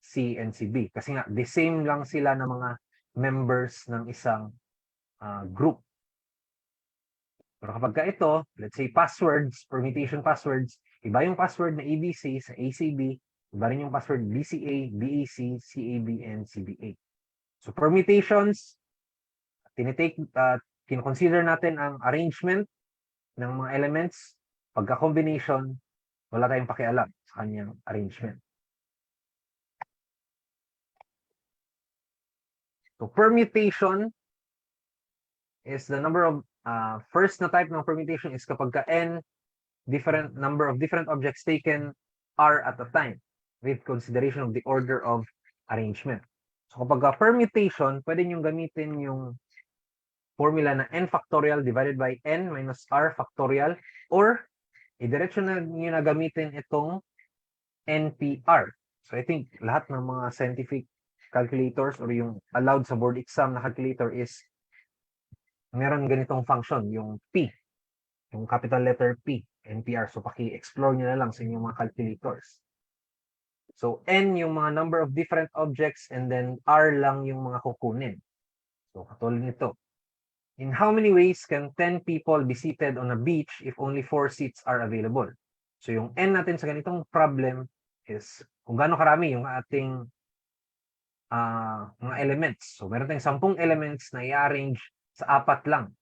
C, and si B. Kasi nga, the same lang sila na mga members ng isang group. Pero kapag ka ito, let's say passwords, permutation passwords, iba yung password na ABC sa ACB, iba rin yung password BCA, BAC, CAB, and CBA. So permutations, kino-consider natin ang arrangement ng mga elements. Pagka-combination, wala tayong pakialam sa kanyang arrangement. So permutation is the number of first na type ng permutation is kapag ka n different number of different objects taken are at a time with consideration of the order of arrangement. So kapag permutation, pwede nyo gamitin yung formula na n factorial divided by n minus r factorial, or idiretso na nyo na gamitin itong NPR. So I think lahat ng mga scientific calculators or yung allowed sa board exam na calculator is meron ganitong function, yung P, yung capital letter P, NPR. So paki-explore nyo na lang sa inyong mga calculators. So N yung mga number of different objects, and then R lang yung mga kukunin. So katulad nito. In how many ways can 10 people be seated on a beach if only 4 seats are available? So yung N natin sa ganitong problem is kung gaano karami yung ating mga elements. So meron tayong 10 elements na i-arrange sa 4 lang.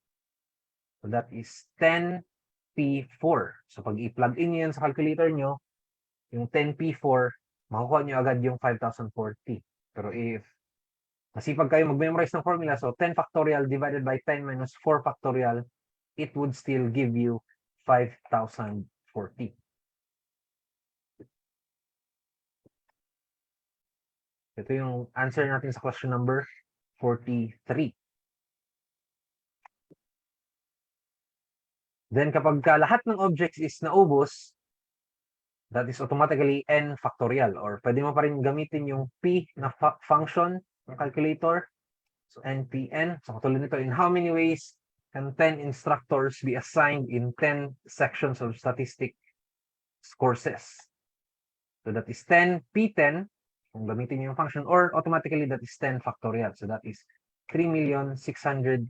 So that is 10P4. So pag i-plug in yan sa calculator nyo, yung 10P4, makukuha nyo agad yung 5040. Pero if masipag kayo mag-memorize ng formula, so 10 factorial divided by 10 minus 4 factorial, it would still give you 5040. Ito yung answer natin sa question number 43. Then kapag lahat ng objects is naubos, that is automatically n factorial, or pwede mo pa rin gamitin yung p na function ng calculator. So npn. So katulad nito, in how many ways can 10 instructors be assigned in 10 sections of statistics courses? So that is 10p10 kung gamitin yung function, or automatically that is 10 factorial. So that is 3,628,800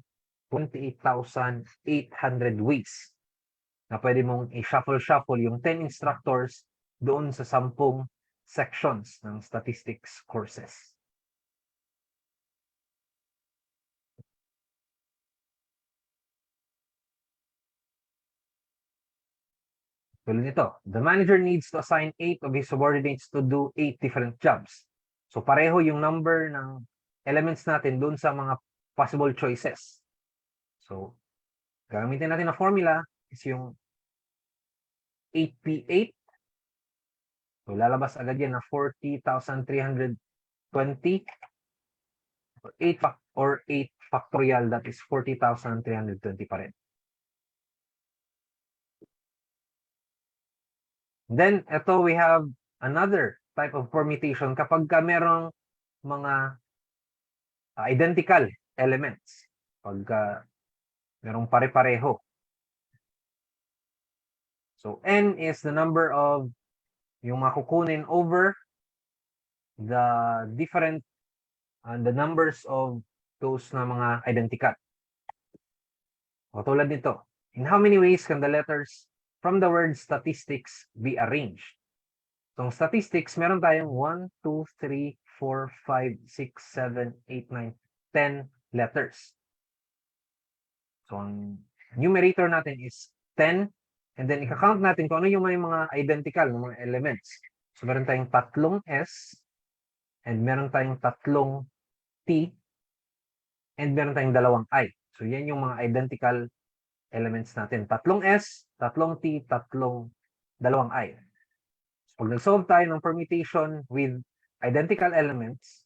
ways na pwede mong i-shuffle yung 10 instructors doon sa 10 sections ng statistics courses. Tulad nito, the manager needs to assign 8 of his subordinates to do 8 different jobs. So pareho yung number ng elements natin doon sa mga possible choices. So gagamitin natin na formula is yung 8P8. So lalabas agad yan na 40,320. Or 8 factorial, that is 40,320 pa rin. Then, ito we have another type of permutation kapag merong mga identical elements. Pag merong pare-pareho. So, n is the number of yung makukunin over the different the numbers of those na mga identical. O tulad nito, in how many ways can the letters from the word statistics be arranged? So, statistics, meron tayong 1, 2, 3, 4, 5, 6, 7, 8, 9, 10 letters. So, ang numerator natin is 10. And then, ika-count natin kung ano yung may mga identical ng mga elements. So, meron tayong tatlong S, and meron tayong tatlong T, and meron tayong dalawang I. So, yan yung mga identical elements natin. Tatlong S, tatlong T, dalawang I. So, pag nag-solve tayo ng permutation with identical elements,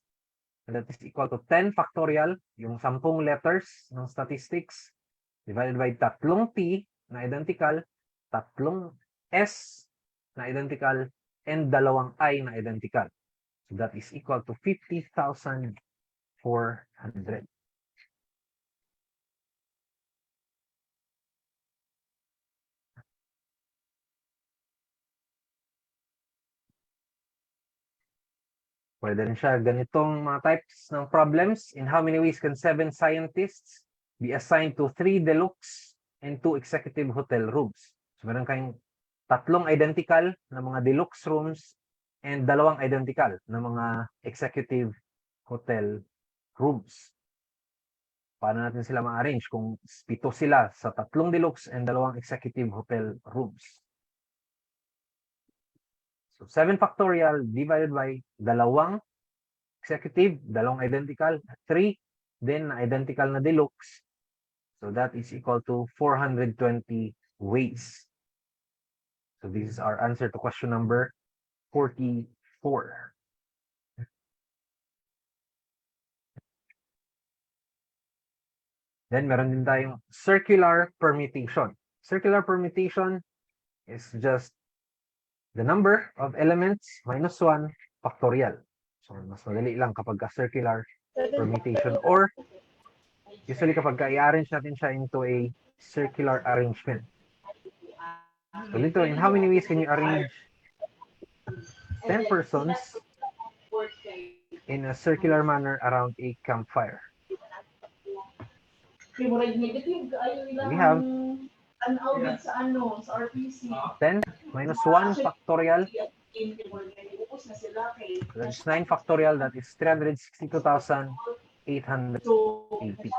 that is equal to 10 factorial, yung 10 letters ng statistics, divided by tatlong T na identical, tatlong S na identical, and dalawang I na identical. So that is equal to 50,400. Pwede rin siya ganitong mga types ng problems. In how many ways can 7 scientists be assigned to 3 deluxe and 2 executive hotel rooms? So meron kayong tatlong identical na mga deluxe rooms and dalawang identical na mga executive hotel rooms. Paano natin sila ma-arrange kung 7 sila sa tatlong deluxe and dalawang executive hotel rooms? So 7 factorial divided by dalawang executive, dalawang identical, 3, then identical na deluxe. So that is equal to 420 ways. So this is our answer to question number 44. Then meron din tayong circular permutation. Circular permutation is just the number of elements minus 1 factorial. So mas madali lang kapag circular permutation, or usually kapag i-arrange natin siya into a circular arrangement. So dito, in how many ways can you arrange 10 persons in a circular manner around a campfire? We have 10 minus 1 factorial. That's 9 factorial. That is 362,880.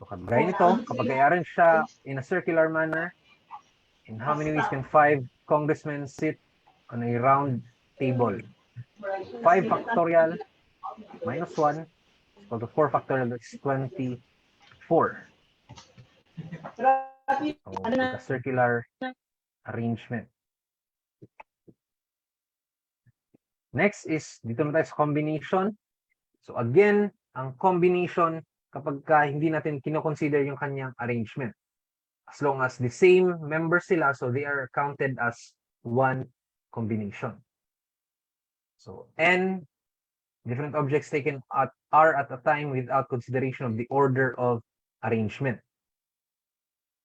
So kagaya nito, kapag i-arrange siya in a circular manner, in how many ways can 5 congressmen sit on a round table? 5 factorial minus 1 is equal to 4 factorial. That's 24. So, a circular arrangement. Next is, dito na tayo sa combination. So again, ang combination, kapag hindi natin kinoconsider yung kanyang arrangement. As long as the same members sila, so they are counted as one combination. So n different objects taken are at a time without consideration of the order of arrangement.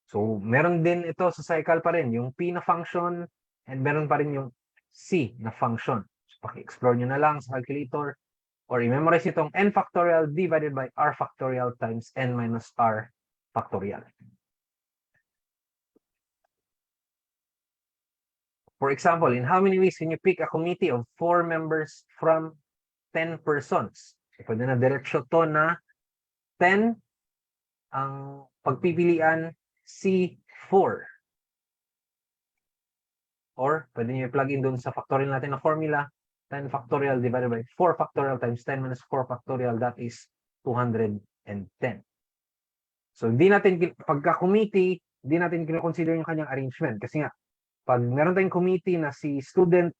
So meron din ito sa cycle pa rin, yung P na function, and meron pa rin yung C na function. So paki-explore nyo na lang sa calculator, or i-memorize itong n factorial divided by r factorial times n minus r factorial. For example, in how many ways can you pick a committee of 4 members from 10 persons? So, pwede na diretsyo to na 10 ang pagpipilian C4. Or pwede nyo i-plug in dun sa factorial natin na formula, 10 factorial divided by 4 factorial times 10 minus 4 factorial, that is 210. So, pagka-committee, hindi natin kinoconsider yung kanyang arrangement. Kasi nga, pag meron tayong committee na si student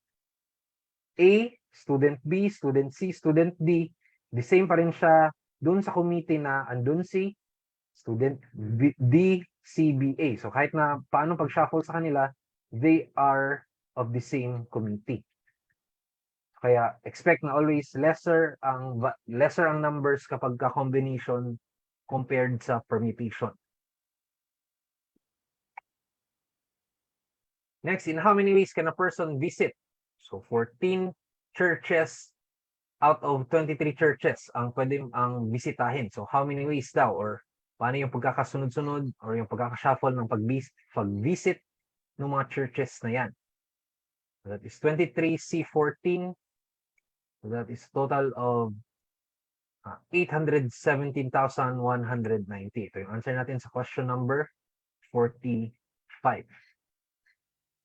A, student B, student C, student D, the same pa rin siya dun sa committee na andun si student D, C, B, A. So kahit na paano pag-shuffle sa kanila, they are of the same committee. Kaya expect na always lesser ang numbers kapag ka-combination compared sa permutation. Next, in how many ways can a person visit? So 14 churches out of 23 churches ang ang bisitahin. So how many ways daw, or paano yung pagkakasunod-sunod or yung pagkakashuffle ng pag-visit ng mga churches na yan? So that is 23C14. So that is total of 817,190. Ito yung answer natin sa question number 45.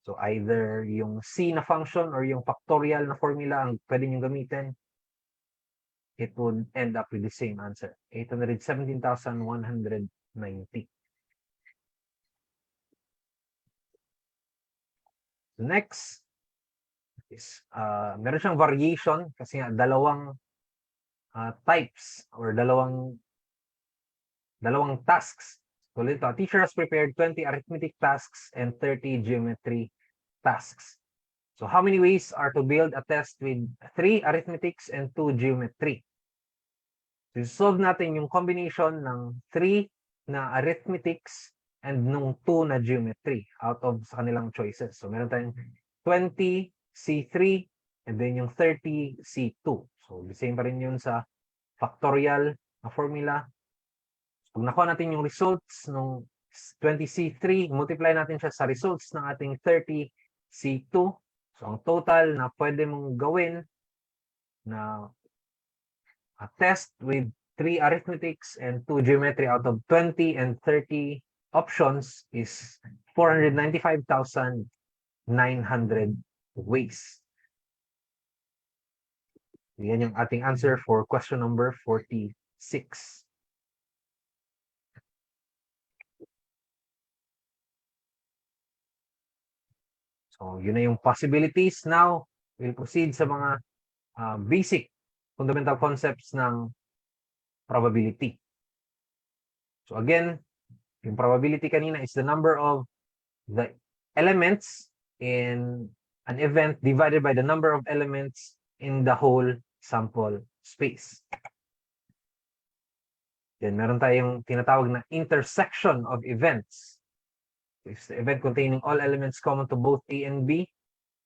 So either yung C na function or yung factorial na formula ang pwede nyo gamitin. It would end up with the same answer, 817,190. Next is, meron siyang variation kasi nga dalawang types or dalawang tasks. So ito, teacher has prepared 20 arithmetic tasks and 30 geometry tasks. So how many ways are to build a test with 3 arithmetics and 2 geometry? So solve natin yung combination ng 3 na arithmetics and nung 2 na geometry out of sa kanilang choices. So meron tayong 20C3 and then yung 30C2. So the same pa rin yun sa factorial na formula. Pag nakuha natin yung results ng 20C3, multiply natin siya sa results ng ating 30C2. So ang total na pwede mong gawin na a test with 3 arithmetics and 2 geometry out of 20 and 30 options is 495,900 ways. Yan yung ating answer for question number 46. So, yun na yung possibilities. Now, we'll proceed sa mga basic fundamental concepts ng probability. So, again, yung probability kanina is the number of the elements in an event divided by the number of elements in the whole sample space. Then, meron tayong tinatawag na intersection of events. It's the event containing all elements common to both A and B.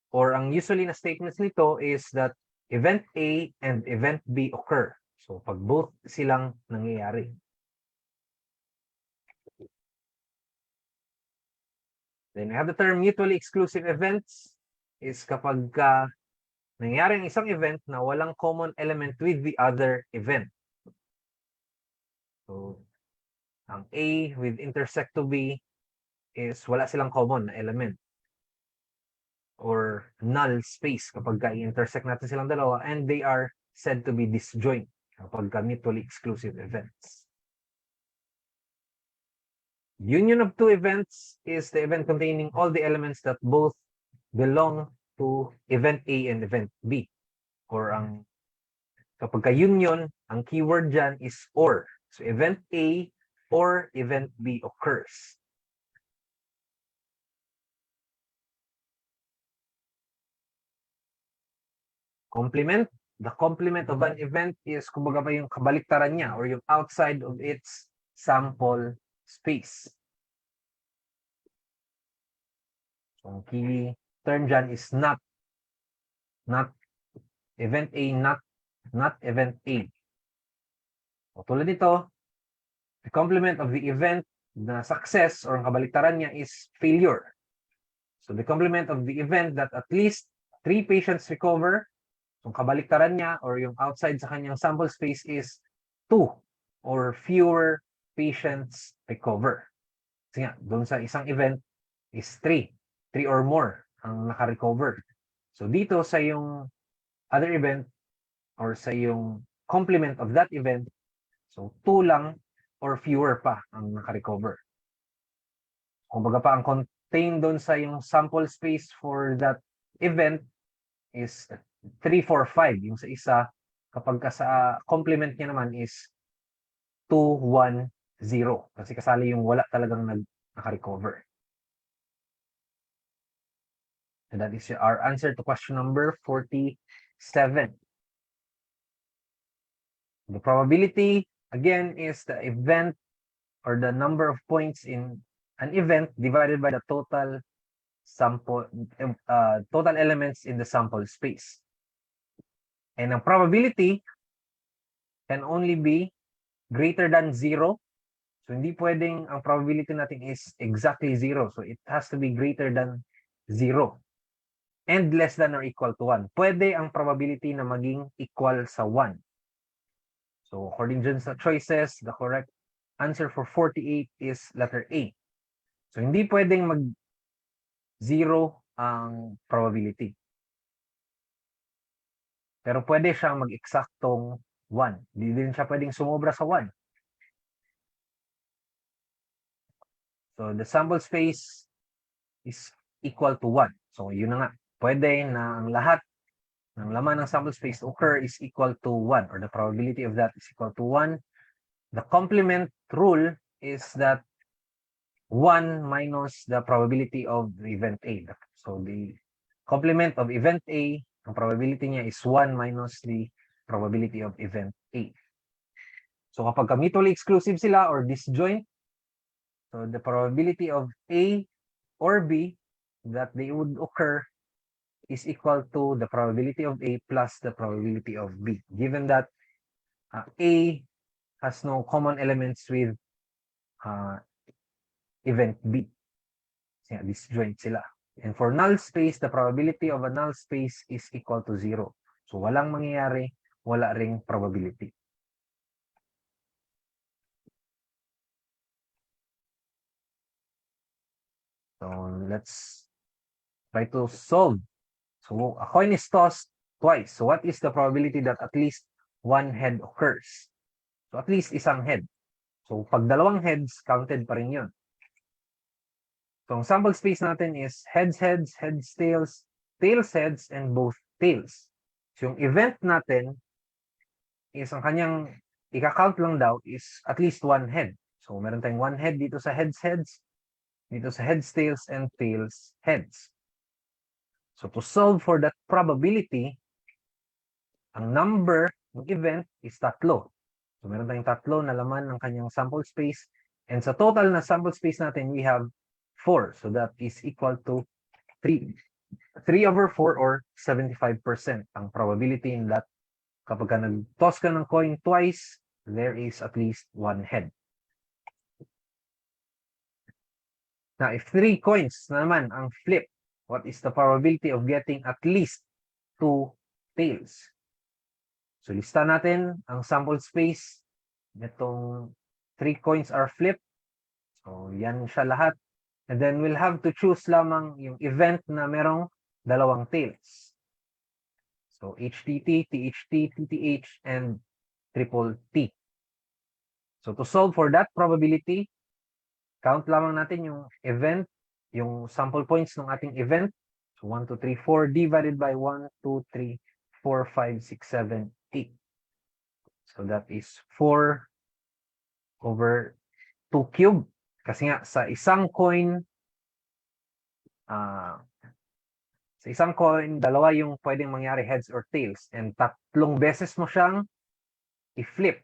Or ang usually na statements nito is that event A and event B occur. So pag both silang nangyayari. Then we have the term mutually exclusive events is kapag nangyayari ang isang event na walang common element with the other event. So ang A with intersect to B is wala silang common na element or null space kapag i-intersect natin silang dalawa, and they are said to be disjoint kapag mutually exclusive events. Union of two events is the event containing all the elements that both belong to event A and event B. Or kapag union, ang keyword dyan is or. So event A or event B occurs. Complement. The complement of an event is kumbaga pa yung kabaliktaran niya or yung outside of its sample space. So ang key term dyan is not. Not event A, not event A. O tulad nito, the complement of the event na success or ang kabaliktaran niya is failure. So the complement of the event that at least 3 patients recover, yung kabaliktaran niya or yung outside sa kanyang sample space is 2 or fewer patients recover. Kasi nga, doon sa isang event is 3 or more ang naka-recover. So dito sa yung other event or sa yung complement of that event, so 2 lang or fewer pa ang naka-recover. Kumbaga pa, ang contained doon sa yung sample space for that event is 3, 4, 5. Yung sa isa, kapag sa complement niya naman is 2, 1, 0. Kasi kasali yung wala talagang naka-recover. And that is our answer to question number 47. The probability, again, is the event or the number of points in an event divided by the total total elements in the sample space. And ang probability can only be greater than 0. So hindi pwedeng ang probability natin is exactly 0. So it has to be greater than 0 and less than or equal to 1. Pwede ang probability na maging equal sa 1. So according dun sa choices, the correct answer for 48 is letter A. So hindi pwedeng mag 0 ang probability. Pero pwede siyang mag-eksaktong 1. Hindi din siya pwedeng sumobra sa 1. So the sample space is equal to 1. So yun na nga. Pwede na ang lahat ng laman ng sample space to occur is equal to 1 or the probability of that is equal to 1. The complement rule is that 1 minus the probability of event A. So the complement of event A, ang probability niya is 1 minus the probability of event A. So kapag mutually exclusive sila or disjoint, so the probability of A or B that they would occur is equal to the probability of A plus the probability of B, given that A has no common elements with event B. Kasi disjoint sila. And for null space, the probability of a null space is equal to 0. So walang mangyayari, wala ring probability. So let's try to solve. So a coin is tossed twice. So what is the probability that at least one head occurs? So at least isang head. So pag dalawang heads, counted pa rin yun. So ang sample space natin is heads, heads, heads, tails, tails, heads, and both tails. So yung event natin is ang kanyang ika-count lang daw is at least one head. So meron tayong one head dito sa heads, heads, dito sa heads, tails, and tails, heads. So to solve for that probability, ang number ng event is tatlo. So meron tayong tatlo na laman ng kanyang sample space. And sa total na sample space natin, we have 4. So that is equal to 3. 3 over 4 or 75% ang probability in that kapag ka nag-toss ka ng coin twice, there is at least one head. Now, if 3 coins na naman ang flip, what is the probability of getting at least 2 tails? So, lista natin ang sample space. Itong 3 coins are flipped. So, yan siya lahat. And then, we'll have to choose lamang yung event na merong dalawang tails. So, HTT, THT, TTH, and triple T. So, to solve for that probability, count lamang natin yung event, yung sample points ng ating event. So, 1, 2, 3, 4 divided by 1, 2, 3, 4, 5, 6, 7, 8. So, that is 4 over 2 cube. Kasi nga, sa isang coin, dalawa yung pwedeng mangyari, heads or tails. And tatlong beses mo siyang i-flip.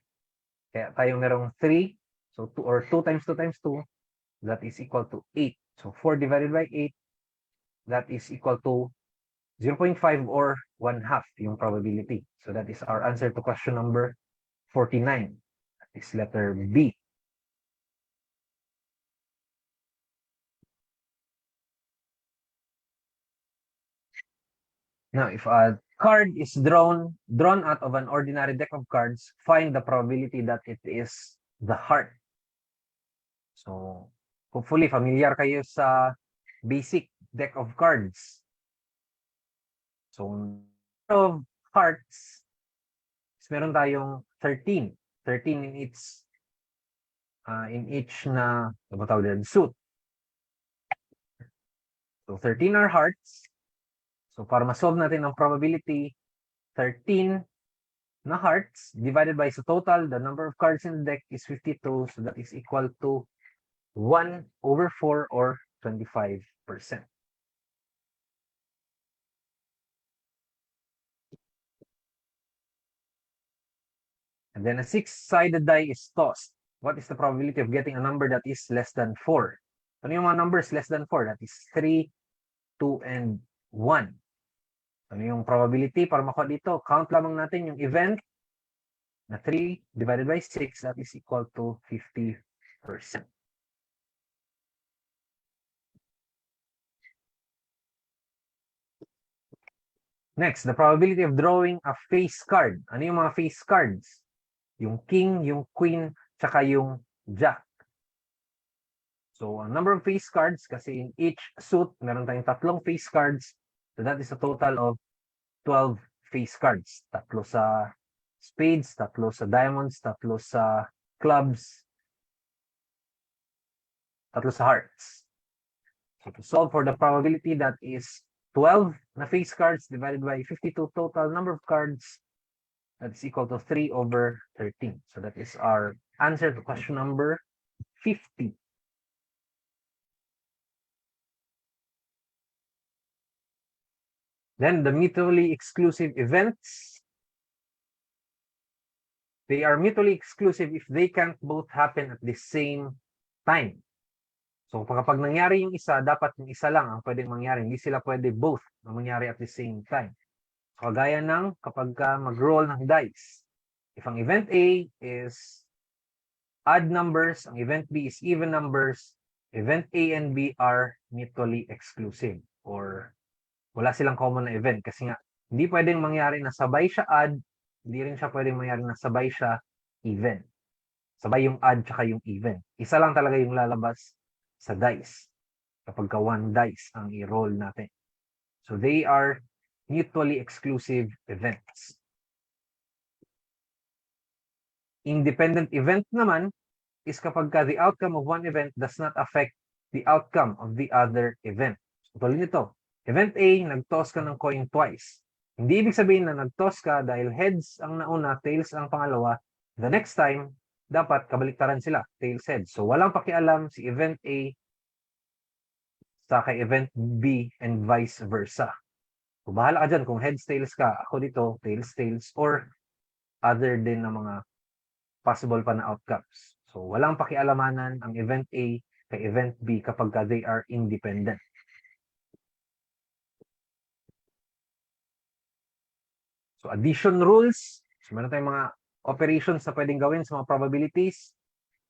Kaya tayo merong 3. So 2 or 2 times 2 times 2, that is equal to 8. So 4 divided by 8, that is equal to 0.5 or 1/2 yung probability. So that is our answer to question number 49. That is letter B. Now, if a card is drawn out of an ordinary deck of cards, find the probability that it is the heart. So, hopefully, familiar kayo sa basic deck of cards. So, of hearts, meron tayong 13. 13 in each na, suit. So, 13 are hearts. So, para ma-solve natin ang probability, 13 na hearts divided by sa total, the number of cards in the deck is 52. So, that is equal to 1 over 4 or 25%. And then a 6-sided die is tossed. What is the probability of getting a number that is less than 4? Ano yung mga numbers less than 4? That is 3, 2, and 1. Ano yung probability para makuha dito? Count lamang natin yung event na 3 divided by 6, that is equal to 50%. Next, the probability of drawing a face card. Ano yung mga face cards? Yung king, yung queen, tsaka yung jack. So, ang number of face cards, kasi in each suit, meron tayong 3 face cards. So, that is a total of 12 face cards. 3 sa spades, 3 sa diamonds, 3 sa clubs, 3 sa hearts. So, to solve for the probability, that is 12 na face cards divided by 52 total number of cards, that is equal to 3/13. So that is our answer to question number 50. Then the mutually exclusive events. They are mutually exclusive if they can't both happen at the same time. So kapag nangyari yung isa, dapat yung isa lang ang pwedeng mangyari. Hindi sila pwede both na mangyari at the same time. So kagaya ng kapag mag-roll ng dice. If ang event A is odd numbers, ang event B is even numbers, event A and B are mutually exclusive. Or wala silang common na event. Kasi nga, hindi pwedeng mangyari na sabay siya odd, hindi rin siya pwedeng mangyari na sabay siya even. Sabay yung odd tsaka yung even. Isa lang talaga yung lalabas sa dice. Kapag ka one dice ang i-roll natin. So they are mutually exclusive events. Independent event naman is kapag ka the outcome of one event does not affect the outcome of the other event. So, tuloy nito, event A, nag-toss ka ng coin twice. Hindi ibig sabihin na nag-toss ka dahil heads ang nauna, tails ang pangalawa. The next time, dapat kabaliktaran sila, tails, heads. So walang pakialam si event A sa kay event B and vice versa. So bahala ka dyan kung heads, tails ka. Ako dito, tails, tails, or other din na mga possible pa na outcomes. So walang pakialamanan ang event A kay event B kapag they are independent. So addition rules, so meron tayong mga operations na pwedeng gawin sa mga probabilities.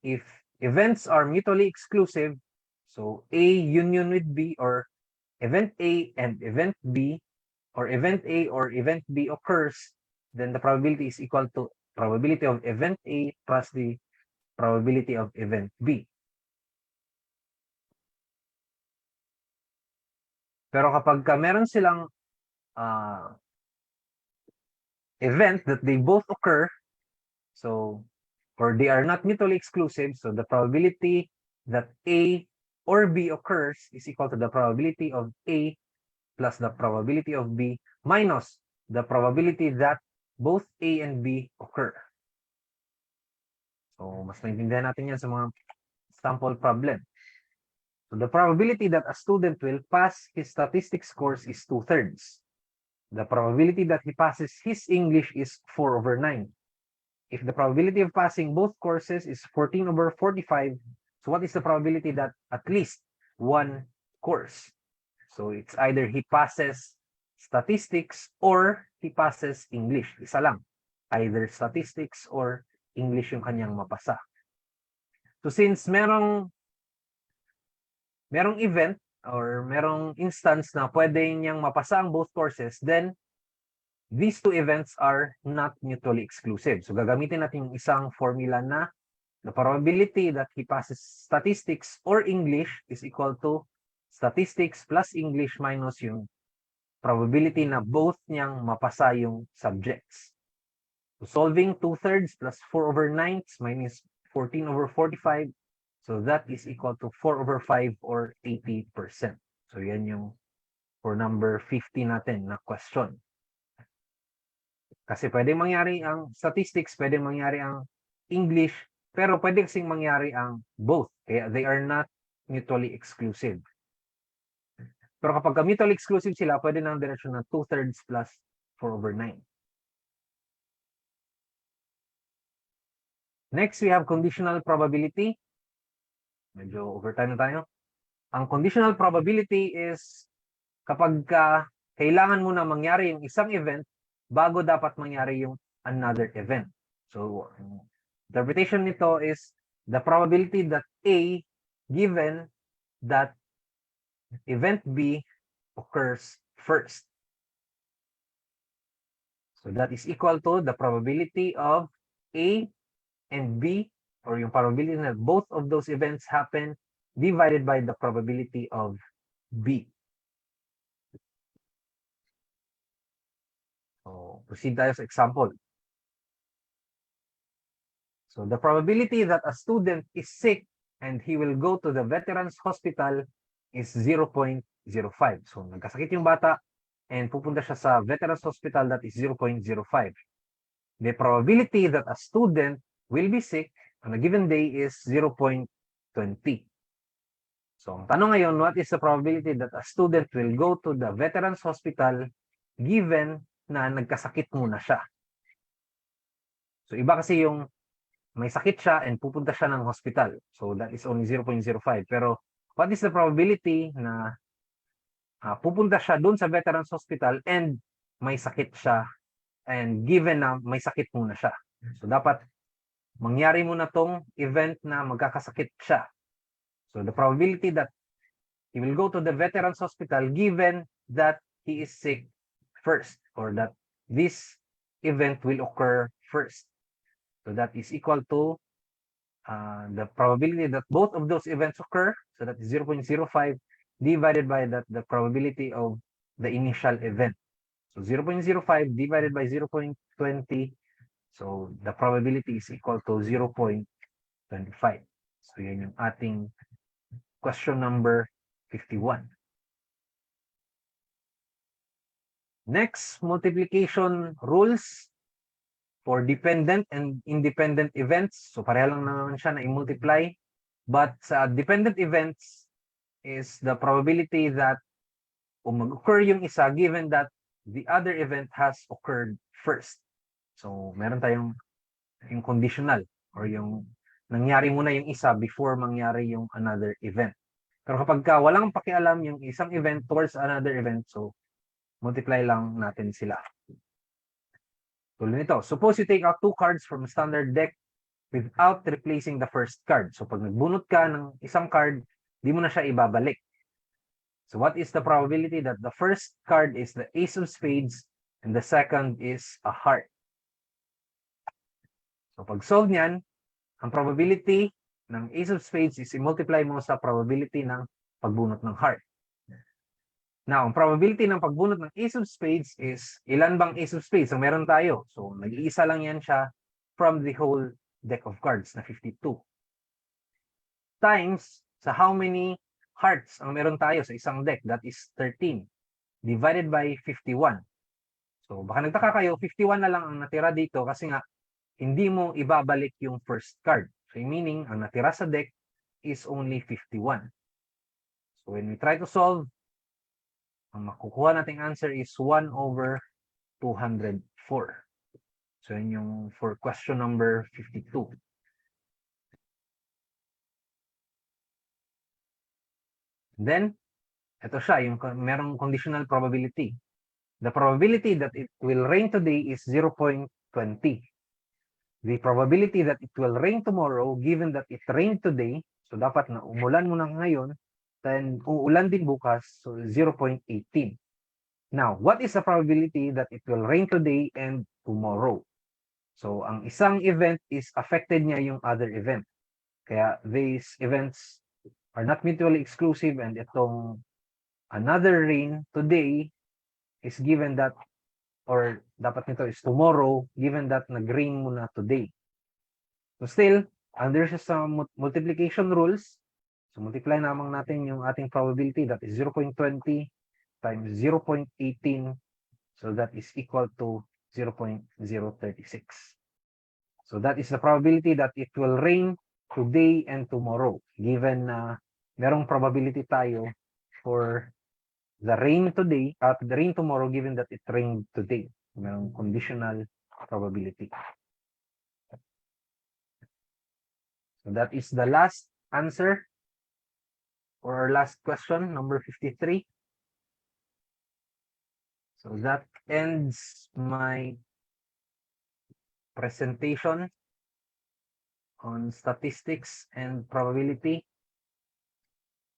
If events are mutually exclusive, so A union with B, or event A and event B, or event A or event B occurs, then the probability is equal to probability of event A plus the probability of event B. Pero kapag meron silang event that they both occur, so, or they are not mutually exclusive, so the probability that A or B occurs is equal to the probability of A plus the probability of B minus the probability that both A and B occur. So, mas maintindihan natin yan sa mga sample problem. So, the probability that a student will pass his statistics course is 2/3. The probability that he passes his English is 4/9. If the probability of passing both courses is 14/45, so what is the probability that at least one course? So it's either he passes statistics or he passes English. Isa lang. Either statistics or English yung kanyang mapasa. So since merong event or merong instance na pwede niyang mapasa ang both courses, then these two events are not mutually exclusive. So gagamitin natin yung isang formula na the probability that he passes statistics or English is equal to statistics plus English minus yung probability na both niyang mapasa yung subjects. So solving 2/3 plus 4/9 minus 14/45. So that is equal to 4/5 or 80%. So yan yung for number 50 natin na question. Kasi pwedeng mangyari ang statistics, pwedeng mangyari ang English, pero pwedeng kasing mangyari ang both. Kaya they are not mutually exclusive. Pero kapag mutually exclusive sila, pwede ng direksyon na 2/3 plus 4/9. Next, we have conditional probability. Medyo overtime na tayo. Ang conditional probability is kapag kailangan mo na mangyari yung isang event bago dapat mangyari yung another event. So, interpretation nito is the probability that A given that event B occurs first. So that is equal to the probability of A and B, or yung probability that both of those events happen divided by the probability of B. So proceed tayo sa example. So the probability that a student is sick and he will go to the Veterans Hospital is 0.05. So nagkasakit yung bata and pupunta siya sa Veterans Hospital, that is 0.05. The probability that a student will be sick on a given day is 0.20. So ang tanong ngayon, what is the probability that a student will go to the Veterans Hospital given na nagkasakit muna siya? So iba kasi yung may sakit siya and pupunta siya ng hospital. So that is only 0.05. Pero what is the probability na pupunta siya doon sa Veterans Hospital and may sakit siya, and given na may sakit muna siya? So dapat mangyari muna tong event na magkakasakit siya. So the probability that he will go to the Veterans Hospital given that he is sick first, or that this event will occur first. So that is equal to the probability that both of those events occur, so that is 0.05 divided by the probability of the initial event. So 0.05 divided by 0.20, so the probability is equal to 0.25. So yun yung ating question number 51. Next, multiplication rules for dependent and independent events. So pareha lang naman siya na i-multiply. But sa dependent events is the probability that mag-occur yung isa given that the other event has occurred first. So meron tayong yung conditional, or yung nangyari muna yung isa before mangyari yung another event. Pero kapag walang pakialam yung isang event towards another event, so multiply lang natin sila. Tulad nito, suppose you take out 2 cards from standard deck without replacing the first card. So pag nagbunot ka ng isang card, di mo na siya ibabalik. So what is the probability that the first card is the ace of spades and the second is a heart? So pag solve niyan, ang probability ng ace of spades is i-multiply mo sa probability ng pagbunot ng heart. Now, ang probability ng pagbunot ng ace of spades is, ilan bang ace of spades ang meron tayo? So, nag-iisa lang yan siya from the whole deck of cards na 52. Times sa how many hearts ang meron tayo sa isang deck, that is 13. Divided by 51. So, baka nagtaka kayo, 51 na lang ang natira dito kasi nga, hindi mo ibabalik yung first card. So, meaning, ang natira sa deck is only 51. So, when we try to solve, ang makukuha nating answer is 1 over 204. So, yun yung for question number 52. Then, ito siya, yung merong conditional probability. The probability that it will rain today is 0.20. The probability that it will rain tomorrow, given that it rained today, so dapat na umulan muna ngayon, then uulan din bukas, so 0.18. Now, what is the probability that it will rain today and tomorrow? So, ang isang event is affected niya yung other event. Kaya these events are not mutually exclusive, and itong another rain today is given that, or dapat nito is tomorrow, given that nag-rain muna today. So still, under some multiplication rules, so multiply naman natin yung ating probability, that is 0.20 times 0.18, so that is equal to 0.036. So that is the probability that it will rain today and tomorrow, given na merong probability tayo for the rain today at the rain tomorrow, given that it rained today. Merong conditional probability. So that is the last answer or our last question, number 53. So that ends my presentation on statistics and probability.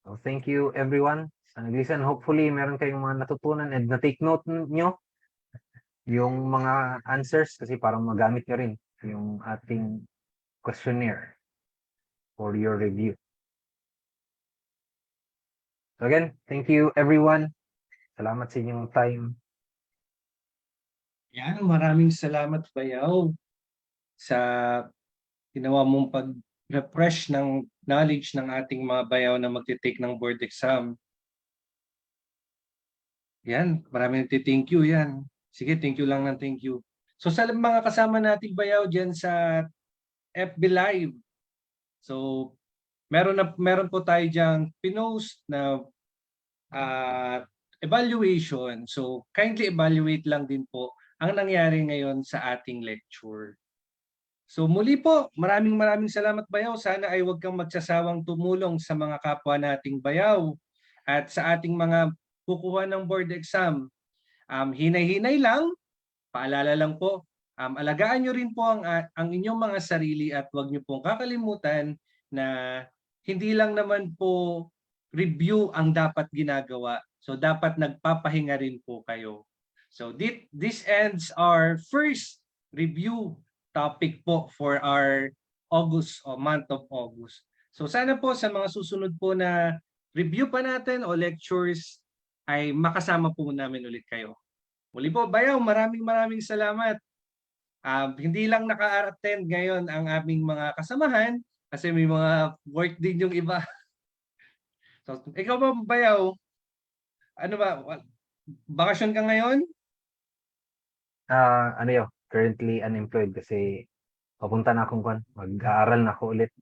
So thank you everyone sa nag-listen. Hopefully meron kayong mga natutunan and na-take note nyo yung mga answers kasi parang magamit nyo rin yung ating questionnaire for your review. So again, thank you everyone. Salamat sa inyong time. Yan, maraming salamat Bayaw sa ginawa mong pag-refresh ng knowledge ng ating mga bayaw na magte-take ng board exam. Yan, maraming thank you yan. Sige, thank you lang ng thank you. So sa mga kasama nating bayaw dyan sa FB Live, so meron po tayo diyang pinost na evaluation. So kindly evaluate lang din po ang nangyari ngayon sa ating lecture. So muli po, maraming salamat bayaw. Sana ay huwag kang magsasawang tumulong sa mga kapwa nating bayaw at sa ating mga kukuha ng board exam. Hinay-hinay lang, paalala lang po, alagaan nyo rin po ang inyong mga sarili at huwag nyo pong kakalimutan na hindi lang naman po review ang dapat ginagawa. So dapat nagpapahinga rin po kayo. So this ends our first review topic po for our August o month of August. So sana po sa mga susunod po na review pa natin o lectures ay makasama po namin ulit kayo. Muli po, bayaw, maraming salamat. Hindi lang naka-attend ngayon ang aming mga kasamahan kasi may mga work din yung iba. So, ikaw ba, bayaw? Ano ba? Bakasyon ka ngayon? Ano yun? Currently unemployed kasi papunta na akong mag-aaral na ako ulit.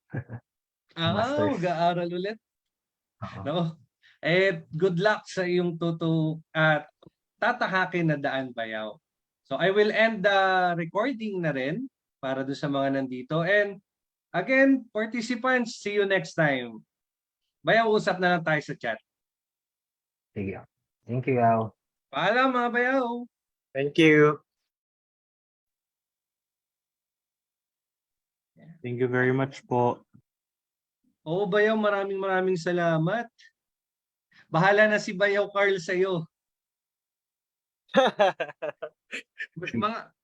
Masters. Mag-aaral ulit? Oo. No? Good luck sa iyong tatahakin na daan, bayaw. So I will end the recording na rin para doon sa mga nandito. And again, participants, see you next time. Bayaw, usap na lang tayo sa chat. Sige. Thank you, Al. Paalam mga bayaw. Thank you. Thank you very much po. Oo, bayaw, maraming salamat. Bahala na si Bayaw Carl sa'yo.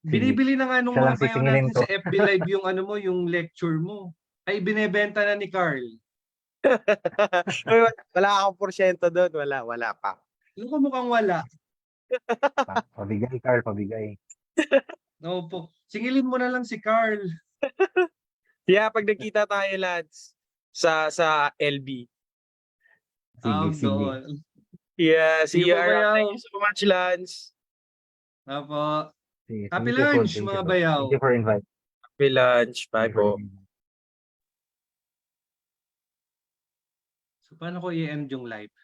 Binibili na nga nung Siya lang mga bayaw sisingilin natin ko. sa FB Live yung yung lecture mo. Ay binebenta na ni Carl. Wala akong porsyento doon. Wala pa. Ano ko mukhang wala? Pabigay, Carl, pabigay. No po. Singilin mo na lang si Carl. Yeah, pag nagkita tayo, lads, sa LB. Sige. Doon. Yeah, see Sige you po, around. bayaw. Thank you so much, Lance. Apo. Sige, Happy thank you po, lunch, thank you mga po. bayaw. Thank you for inviting. Happy lunch. Bye po. So paano ko i-end yung live?